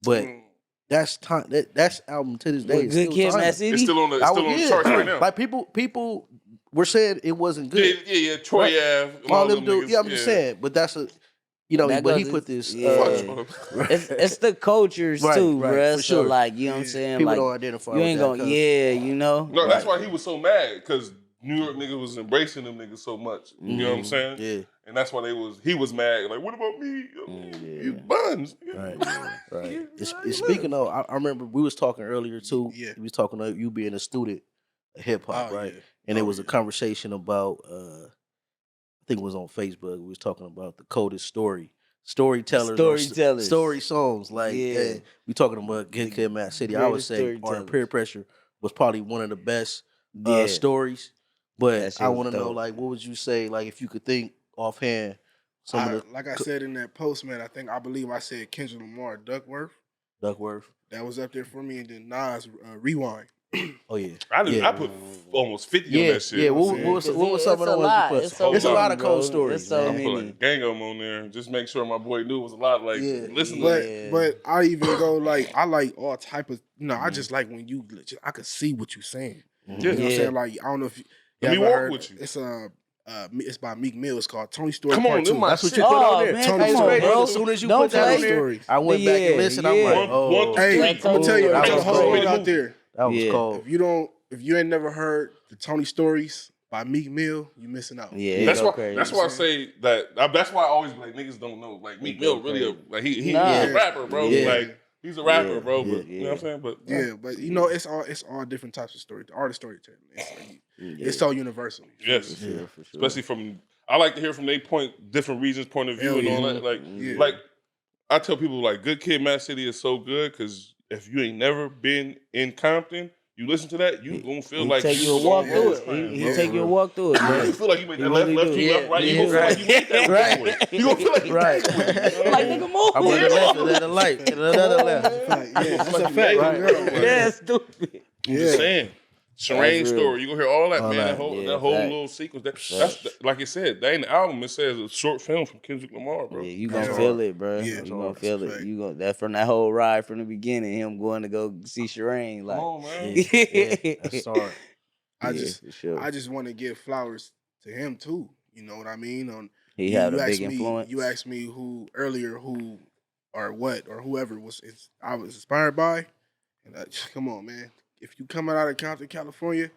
But that's time. That's album to this day. What, is Good still Kid, timeless. Mad City? It's still on the charts right now. Like people were saying it wasn't good. Yeah. Troy Right. Ave. and All them niggas, dudes. Yeah, I'm just saying. But that's a. That But he goes- put this. yeah. It's the cultures Right, too, right, bruh. for So sure. like, you know what I'm saying? People Like, don't identify you with ain't that gonna, culture. No, that's why he was so mad, because New York niggas was embracing them niggas so much. You know what I'm saying? Yeah. And that's why he was mad. Like, what about me? You buns. Right. Right. It's speaking of, I remember we was talking earlier too. Yeah. We was talking about you being a student of hip hop, Oh, right? yeah. And it Oh, was a yeah. conversation about I think it was on Facebook. We was talking about the coldest storytellers, or story songs. Like Yeah. we talking about Good Kid, Mad City. I would greatest say, or storytellers. Peer Pressure was probably one of the best Yeah. stories. That But shit I was want to know, dope. like, what would you say, like, if you could think offhand, some of the Like I said in that post, man, I believe I said Kendrick Lamar, Duckworth. Duckworth. That was up there for me, and then Nas, Rewind. Oh yeah, I put almost 50 on yeah, that shit. yeah. know What what I'm was saying? some of the It's a ones lot. you put? It's so It's a lot of many, cold bro. stories. It's so man. I put many. like a Gangnam on there. Just make sure my boy knew it was a lot. Like, Yeah. listen But to Yeah. but I even go like I like all type of I just like when you I could see what you're saying. Yeah. You know what I'm Yeah. saying? Like I don't know if you Let me ever walk heard, with you. It's by Meek Mill. It's called Tony Story Come Part on, 2. them my That's what shit. you put Oh, on there. man, Tony come on, Story. bro. As soon as you Don't put that play. on there, Stories. I went back and listened. I'm Yeah. like, oh, Hey, Like, I'm gonna tell you, that I'm was gonna hold cold. it out there. that was Yeah. cold. If you ain't never heard the Tony Stories by Meek Mill, you missing out. Yeah, That's it why. go crazy. That's why I say that. That's why I always be like niggas don't know. Like Meek Mill really like he's Nah. a rapper, bro. Yeah. Like he's a rapper, Yeah. bro. Yeah. But you know what I'm saying? But Yeah, but it's all different types of story. The art of storytelling. It's so universal. yes, Yeah. For sure. especially from. I like to hear from their different reasons, point of view, Hell and all yeah. that. Like, Yeah. like I tell people, like, Good Kid, Mad City is so good because if you ain't never been in Compton, you listen to that, you gonna feel He like take you you a was walk on through Rose it. Crime, He bro. take you a walk through it, You man. feel like you made He that left, really left, do. you left, right. You Yeah, gonna feel like you made that with Right. the boy. You gonna feel like you Right. did it with him. Like, nigga, move. I went to the left and then the light. And another left. Like, yeah, that's a Like, fact. right. Right. Yeah, stupid. I'm just Yeah. saying. Shireen That's real. story, you gonna hear all that, All man. that. That whole, Yeah, that whole facts. little sequence. That's like you said, that ain't the album. It says a short film from Kendrick Lamar, bro. Yeah, you gonna That's feel hard. it, bro. Yeah, You that's gonna hard. feel That's a it. fact. You gonna that from that whole ride from the beginning. Him going to go see Shireen, like, Come on, man. Yeah, that's hard. I Yeah, just for sure. I just want to give flowers to him too. You know what I mean? On He you, had you a asked big me, influence. You asked me who earlier, who or what or whoever I was inspired by. And come on, man. If you coming out of Compton, California,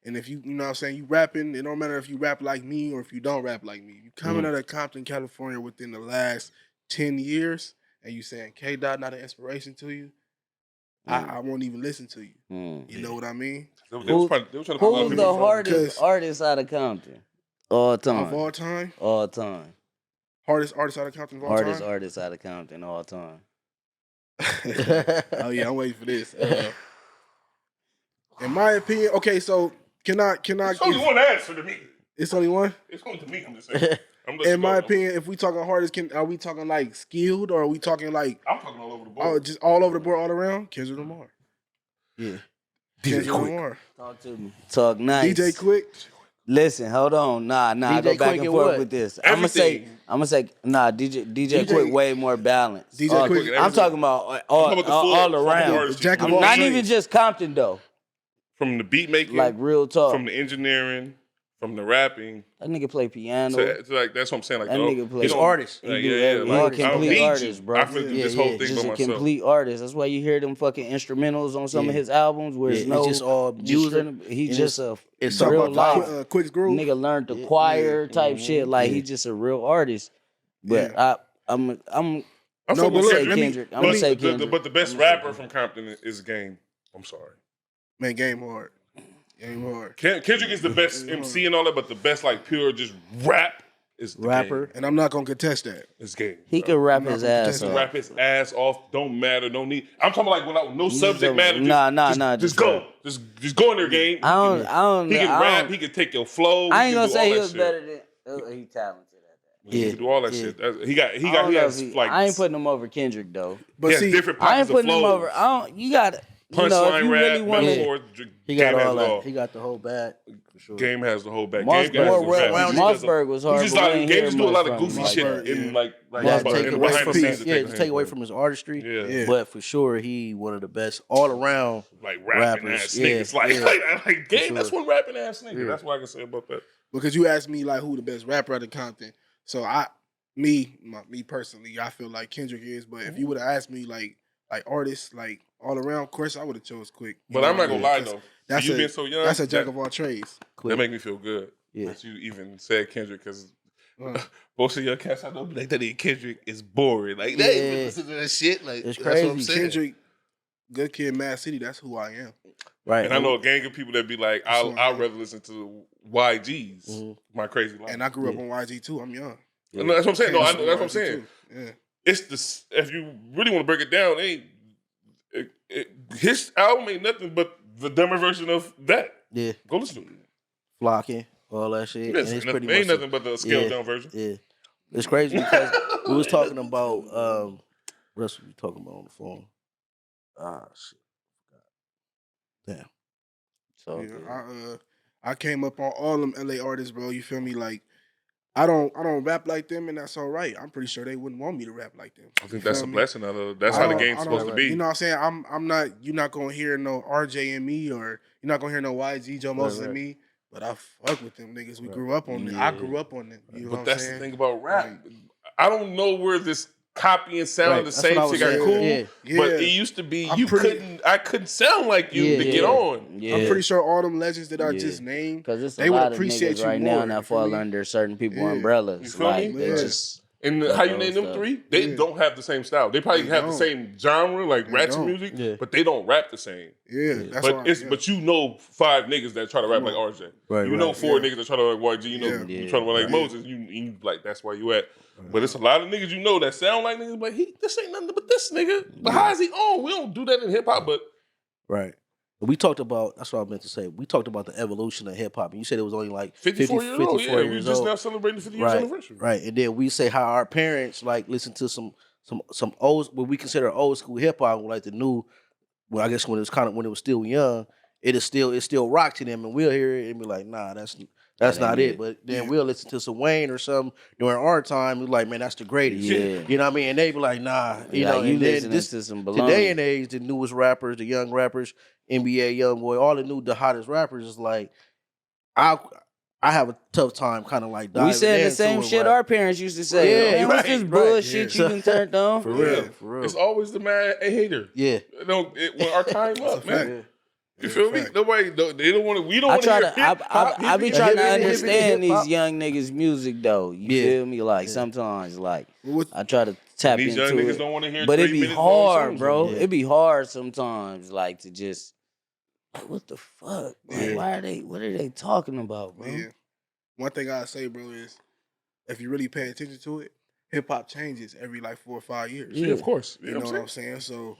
and if you know what I'm saying, you rapping, it don't matter if you rap like me or if you don't rap like me. You coming out of Compton, California within the last 10 years, and you saying K-Dot not an inspiration to you, I won't even listen to you. You know what I mean? They was trying to put a lot of Who's people the in front of hardest Because- artist out of Compton? All time. Of all time, All time. hardest artist out of Compton of all Hardest time. artist out of Compton all time. Oh yeah, I'm waiting for this. In my opinion, okay, so can I It's only one answer to me. It's only one? It's only to me. I'm just saying. In my opinion, if we talking hardest, are we talking like skilled or are we talking like I'm talking all over the board. just all over the board, all around? Kendrick Lamar. Yeah. Kendrick Lamar. Talk to me. Talk nice. DJ Quick. Listen, hold on. Nah, DJ go back Quick and and forth what? with this. Everything. I'm gonna say, nah, DJ Quick way more balanced. DJ Quick, everything. I'm talking about all, I'm talking about the all, full- all full around. artistry. Jack of I'm all Not trades. even just Compton though. From the beat making, Like real talk. from the engineering, from the rapping. That nigga play piano. To like that's what I'm saying. Like That nigga play. He's artist. He Like, do yeah, everything. like, He a I don't complete need artist, you. bro. I figured this Yeah, whole yeah. thing Just by a myself. complete artist. That's why you hear them fucking instrumentals on some of his albums where it's Yeah, no. it's just all music. He and just it's Talking real about life. Quick's Groove. Nigga learned the choir type shit. Like he just a real artist. But I'm I'm No, fucking but with look, Kendrick. let me- Kendrick. I'm gonna say Kendrick. But the best rapper from Compton is Game. I'm sorry. Man, game hard. Game hard. Kendrick is the best MC and all that, but the best like pure just rap is the Rapper. Game. And I'm not gonna contest that. It's Game. He could rap his gonna ass contest off. Rap his ass off. Don't matter. Don't need. I'm talking like without no subject matter. Nah, Just go. Just go in there, Game. I don't. He can I rap. don't- He can take your flow. I ain't can gonna do say all he that was shit. better than. He talented at that. He can do all that Yeah. shit. He I don't know has if he- like. I ain't putting him over Kendrick though. But he has see, different I pockets ain't putting of him flows. over. I don't. You got. You know, if Punchline you rap, really want to. metaphor. He got Game has all it that. He got the whole bag for sure. Game has the whole back. Mossberg, Game has the well back. rounded. Mossberg was hard. He just but we like ain't Game hear just do a much lot of from goofy him. shit Mossberg, in yeah. like That Mossberg, take in the away rest from in his, peace. yeah, to take away from his artistry. Yeah. But for sure, he one of the best all around. like rapping rappers, ass yeah, niggas. Like, yeah. like Game, sure. that's one rapping ass nigga. Yeah. That's what I can say about that. because you asked me like who the best rapper out of Compton. So me personally, I feel like Kendrick is. But if you would have asked me like artists like all around, of course I would have chose Quick. You But know I'm not what I gonna mean? lie 'Cause though. That's you a being so young, that's a jack of all trades. that make me feel good. Yeah. That you even said Kendrick because Uh, most of your cats I know be like that nigga Kendrick is boring. Like Yeah. they even listen to that shit. Like It's that's what I'm crazy. saying. Kendrick, Good Kid, Mad City. That's who I am. Right. And I know a gang of people that be like, I'd rather listen to YG's My Crazy Life. And I grew up on YG too. I'm young. And that's what I'm saying. No, Yeah, that's what I'm YG saying. too. Yeah. It's the if you really want to break it down, his album ain't nothing but the dumber version of that. Yeah. Go listen to it. Flocking, all that shit. Yes, and it's nothing, pretty ain't much nothing but the scaled yeah, down version. Yeah. It's crazy because we was talking about what else were we talking about on the phone? Shit. Damn. So Yeah, I came up on all them LA artists, bro. You feel me? Like I don't rap like them, and that's all right. I'm pretty sure they wouldn't want me to rap like them. I You think that's a feel me? blessing. That's how the game's supposed to be. You know what I'm saying? I'm not. You're not gonna hear no RJ in me, or you're not gonna hear no YG Joe Moses in me. But I fuck with them niggas. We grew up on them. I grew up on them. You know But what that's I'm the saying? thing about rap. I don't know where this copy and sound Right, the that's same what I was shit got saying. cool. Yeah. But Yeah. it used to be I'm I couldn't sound like you Yeah. to get on. yeah. I'm pretty sure all them legends that I Yeah. just named, because it's they a would lot of appreciate niggas you right more, now you that feel fall me? under certain people Yeah. You umbrellas. feel Like me? they Yeah. just And Got how their you own name them style. three? They Yeah. don't have the same style. They probably They have the don't. same genre, like They ratchet don't. music, Yeah. but they don't rap the same. Yeah, that's But why. it's Yeah. but you know 5 niggas that try to rap Come like on. RJ. Right, You know right. 4 Yeah. niggas that try to rap like YG. You know Yeah. you try to rap like Yeah. Moses. You like that's where you at. But it's a lot of niggas you know that sound like niggas, but this ain't nothing but this nigga. But how is he on? We don't do that in hip hop, but Right. But we talked about, that's what I meant to say. We talked about the evolution of hip hop. And you said it was only like 54 years old. Yeah, we years just old. now celebrating the 50 years Right. anniversary. Right. And then we say how our parents like listen to some old, what we consider old school hip hop, like the new, well, I guess when it was still young, it still rock to them, and we'll hear it and be like, nah, that's That not ain't it. it. But then we'll listen to some Wayne or something during our time. We're like, man, that's the greatest. Yeah. You know what I mean? And they be like, nah, you Like, know. you And then listening this to some today baloney. and age, the newest rappers, the young rappers, NBA, Young Boy, all the hottest rappers is like, I have a tough time kind of like diving We saying the into same it, shit right? our parents used to say. Yeah, Man, what's right, this right. bullshit Yeah. you done turned on? For Yeah. real, for real. It's always the man a hater. Yeah. When our time up, a man. fact. Yeah. You That's feel a me? fact. Nobody, they don't want to. We don't I want to try hear to. hip hop. I be hippie, trying to hippie, understand hip-hop. these young niggas' music though. You Yeah. feel me? Like Yeah. sometimes, like What- I try to tap these young into niggas it, don't want to hear but it 3 be minutes long hard, songs bro. no more. Yeah. It be hard sometimes, like to just like what the fuck? Like, Yeah. why are they? What are they talking about, bro? Yeah. One thing I say, bro, is if you really pay attention to it, hip hop changes every like 4 or 5 years. Yeah, of course. You know what I'm saying? So,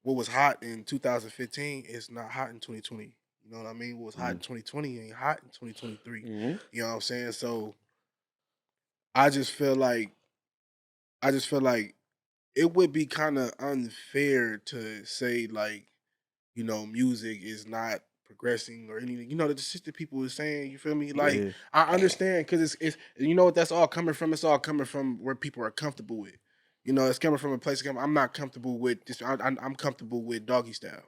what was hot in 2015 is not hot in 2020. You know what I mean? What was hot in 2020 ain't hot in 2023. Mhm. You know what I'm saying? So, I just feel like it would be kind of unfair to say like, you know, music is not progressing or anything. You know, the shit that people are saying. You feel me? Like Yeah. I understand because it's you know what that's all coming from. It's all coming from where people are comfortable with. You know, it's coming from a place. I'm not comfortable with this. I'm comfortable with Doggy Style.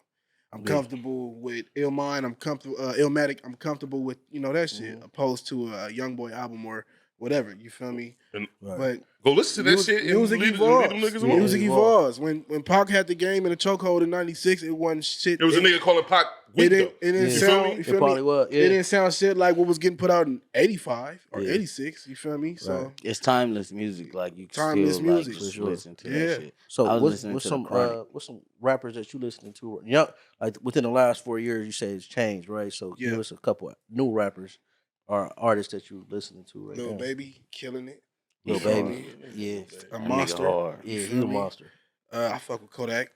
I'm Yeah. comfortable with Illmind. I'm comfortable Illmatic. I'm comfortable with that shit. Opposed to a Young Boy album or whatever. You feel me? And Right. But go listen to that music, shit and music leave evolves. them niggas Yeah. alone. Music it evolves. When Pac had the game in a chokehold in '96, it wasn't shit. There was a nigga calling Pac It weak though. didn't, it didn't Yeah. sound. You You It feel probably me? was. Yeah. It didn't sound shit like what was getting put out in '85 or Yeah. '86. You feel me? So It's timeless music. Like you can Timeless still music. like For just sure. listen to Yeah. that shit. So I was what's listening to some the Chronic. what's some rappers that you listening to? Yeah, like within the last 4 years, you say it's changed, right? So Yeah. give us a couple of new rappers or artists that you listening to right Lil now. Baby killing it. Lil You feel Baby, me? yeah, A That nigga monster. hard. yeah, You he's a feel me? monster. I fuck with Kodak.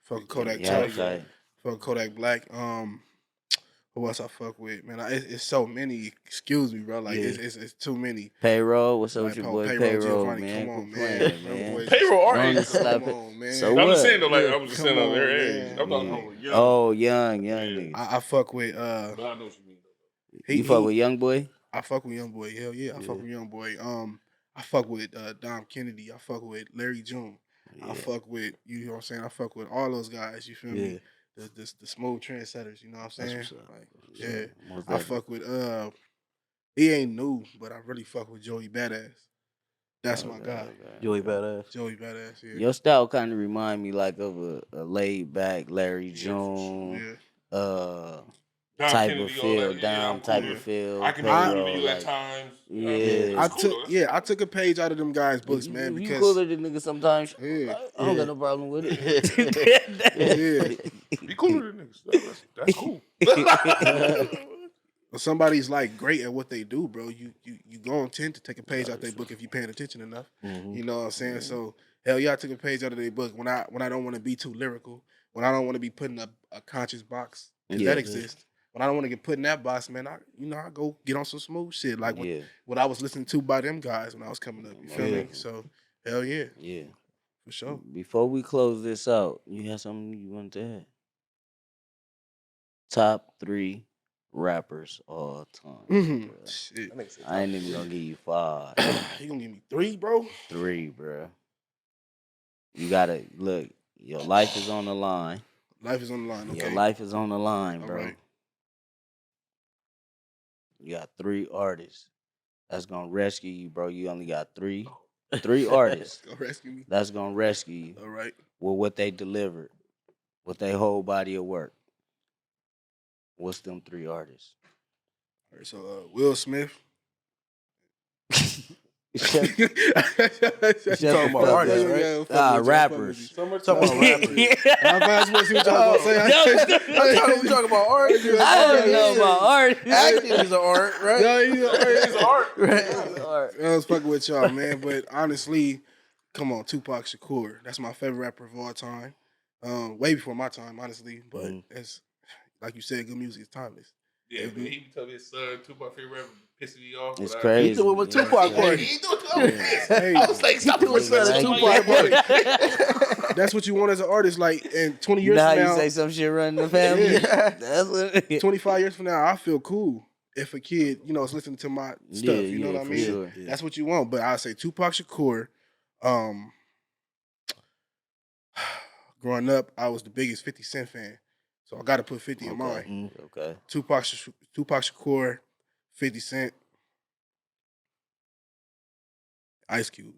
Fuck with Kodak Yeah, Charlie. okay. Fuck with Kodak Black. Who else I fuck with? Man, it's so many. Excuse me, bro. Like Yeah. it's too many. Payroll, what's up Like with your boy Payroll, Payroll, Giovanni, man? come on, Quit man. playing, Them man. boys Payroll our Don't age. just slap Come it. on, man. So I'm what? just saying though, like Yeah. I was just Come saying on on, their man. age. I'm talking Yeah. about young. Oh, young Yeah. niggas. I fuck with But I know what you mean. You fuck with Young Boy? I fuck with Young Boy. Hell yeah, I fuck with Young Boy. I fuck with Dom Kennedy. I fuck with Larry June. I fuck with you know what I'm saying. I fuck with all those guys. You feel me? The smooth trendsetters. You know what I'm saying? what's up. Like, That's what's yeah. Most I definitely. fuck with he ain't new, but I really fuck with Joey Badass. That's my guy. Joey Badass. Joey Badass. Yeah. Your style kind of remind me like of a laid back Larry Yeah, for June, Yeah. Dom type Kennedy, of all feel, that. Yeah, down I'm type cool. of feel. I can agree Payroll, with you at like, times. Yeah. I It's cool, though. I took a page out of them guys' books, man, you because cooler than niggas sometimes. Yeah. I don't got no problem with it. Be cooler than niggas. That's cool. when somebody's like great at what they do, bro, you gonna tend to take a page out their book if you're paying attention enough. You know what I'm saying? So hell yeah, I took a page out of their book when I don't want to be too lyrical, when I don't want to be put in a conscious box, because that exists. When I don't want to get put in that box, man, I go get on some smooth shit like what I was listening to by them guys when I was coming up. You feel me? So hell yeah, Yeah. for sure. Before we close this out, you have something you want to add? Top 3 rappers all time. bruh. Shit, I ain't even gonna give you 5. you gonna give me 3, bro? 3, bro. You gotta look. Your life is on the line. Life is on the line. Okay. Your life is on the line, All bro. right. You got 3 artists that's gonna rescue you, bro. You only got 3 artists Go rescue me. that's gonna rescue you All right. with what they delivered, with their whole body of work. What's them 3 artists? All right. So Will Smith, Shut Talking about artists, right? rappers. Talking about rappers. I just want to see what y'all gonna say. We talking about artists. I don't know about art. Acting is an art, right? Yeah, It's art. Art. I was fucking with y'all, man. But honestly, come on, Tupac Shakur. That's my favorite rapper of all time. Way before my time, honestly. But it's like you said, good music is timeless. Yeah, man, he be telling his son Tupac favorite rapper, pissing me off. It's but crazy. He doing with Tupac Hey, party. he doing Tupac. Hey, I was like, stop doing Tupac Tupac party. that's what you want as an artist. Like, in 20 You years know how from you now, say some shit running the family? Yeah. That's what 25 years from now, I feel cool if a kid, is listening to my stuff. You know what I for mean? sure. That's what you want. But I say Tupac Shakur. Growing up, I was the biggest 50 Cent fan. So I got to put 50 in mine. Okay. Tupac Shakur, 50 Cent, Ice Cube.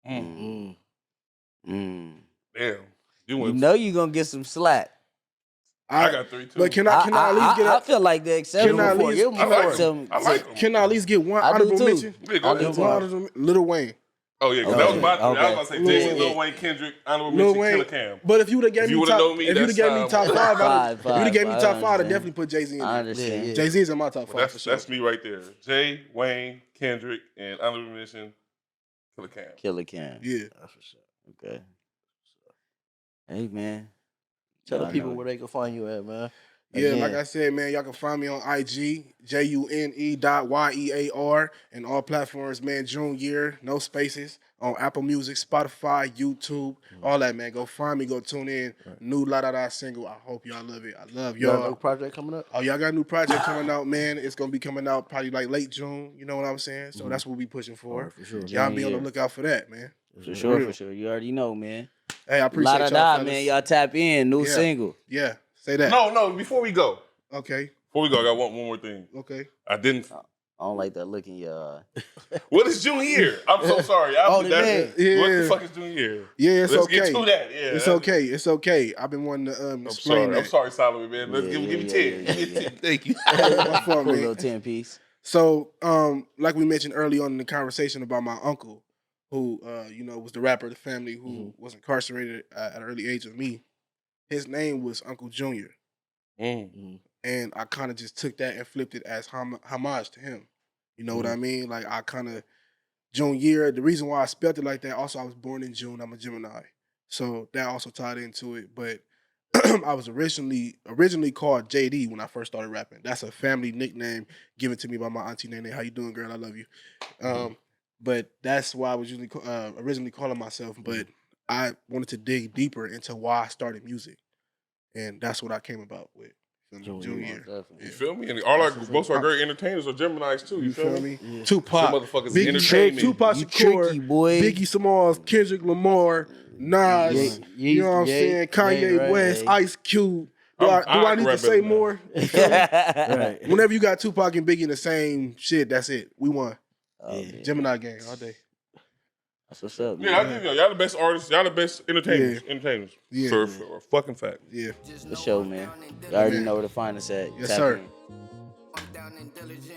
Mm. Mm. Damn. You You went. know you gonna get some slack. I got 3 too. But can I at least get I feel like the exception Can I at before. least- I like him. I like him. Can I at least get one I do honorable too. mention? Yeah, go ahead. Lil Wayne. Oh yeah, 'cause that was my three. I was Okay. about to say Lil Jay-Z, Wayne. Lil Wayne, Kendrick, honorable Lil mention, Wayne. Killer Cam. But if you would have If gave you me would've top, known me, if you'd have that's gave me top time. five, Five, if you'd have gave me I top five, I'd understand. definitely put Jay-Z in I there. understand. Yeah. Jay-Z is in my top Well, five for sure. that's me right there. Jay, Wayne, Kendrick, and honorable mention, Killer Cam. Killer Cam. Yeah. That's for sure. Okay. Hey man. Tell the I people know. where they can find you at, man. Yeah, Again. like I said, man, y'all can find me on IG, JUNE.YEAR, and all platforms, man. Juneyear, no spaces, on Apple Music, Spotify, YouTube, all that, man. Go find me, go tune in. New La Da Da single. I hope y'all love it. I love You got a new y'all. project coming up? Oh, y'all got a new project coming out, man. It's gonna be coming out probably like late June. You know what I'm saying? So that's what we pushing for. Alright, for sure. Y'all be on the Juneyear. lookout for that, man. For sure, real. for sure. You already know, man. Hey, I appreciate La Da y'all, Da, fellas. man. Y'all tap in. New Yeah. single. Yeah, say that. No, before we go, Okay, I got one more thing. okay. I didn't. I don't like that look in your eye. What is Juneyear? I'm so sorry. Oh, the name. Yeah. What the fuck is Juneyear? Yeah, it's Let's okay. get to that. Yeah, It's that's- okay. It's okay. I've been wanting to I'm explain sorry. that. I'm sorry, Solomon, man. Let's give me 10. yeah. Give me 10. Thank you. My fault, Cool man. little 10 piece. So, like we mentioned early on in the conversation about my uncle, who was the rapper of the family who was incarcerated at an early age of me. His name was Uncle Junior, and I kind of just took that and flipped it as homage to him. You know what I mean? Like I kind of Juneyear. The reason why I spelled it like that. Also, I was born in June. I'm a Gemini, so that also tied into it. But I was originally called JD when I first started rapping. That's a family nickname given to me by my auntie Nene. How you doing, girl? I love you. But that's why I was originally calling myself. But I wanted to dig deeper into why I started music, and that's what I came about with. Juneyear. Definitely. You feel me? And most of our great entertainers are Geminis too. You feel me? Yeah. Some Tupac, motherfuckers Biggie, entertainment. Tupac You Shakur, tricky, boy. Biggie Smalls, Kendrick Lamar, Nas, you know what I'm saying? Kanye West, Ice Cube. Do I need to say more? You feel me? Right. Whenever you got Tupac and Biggie in the same shit, that's it. We won. Man. Gemini gang all day. That's what's up, man. Yeah, I think y'all the best artists. Y'all the best entertainers. Entertainers. Yeah. For a fucking fact. Yeah. For sure, man. You already know where to find us at. Yes, Tap sir. in. I'm down and diligent.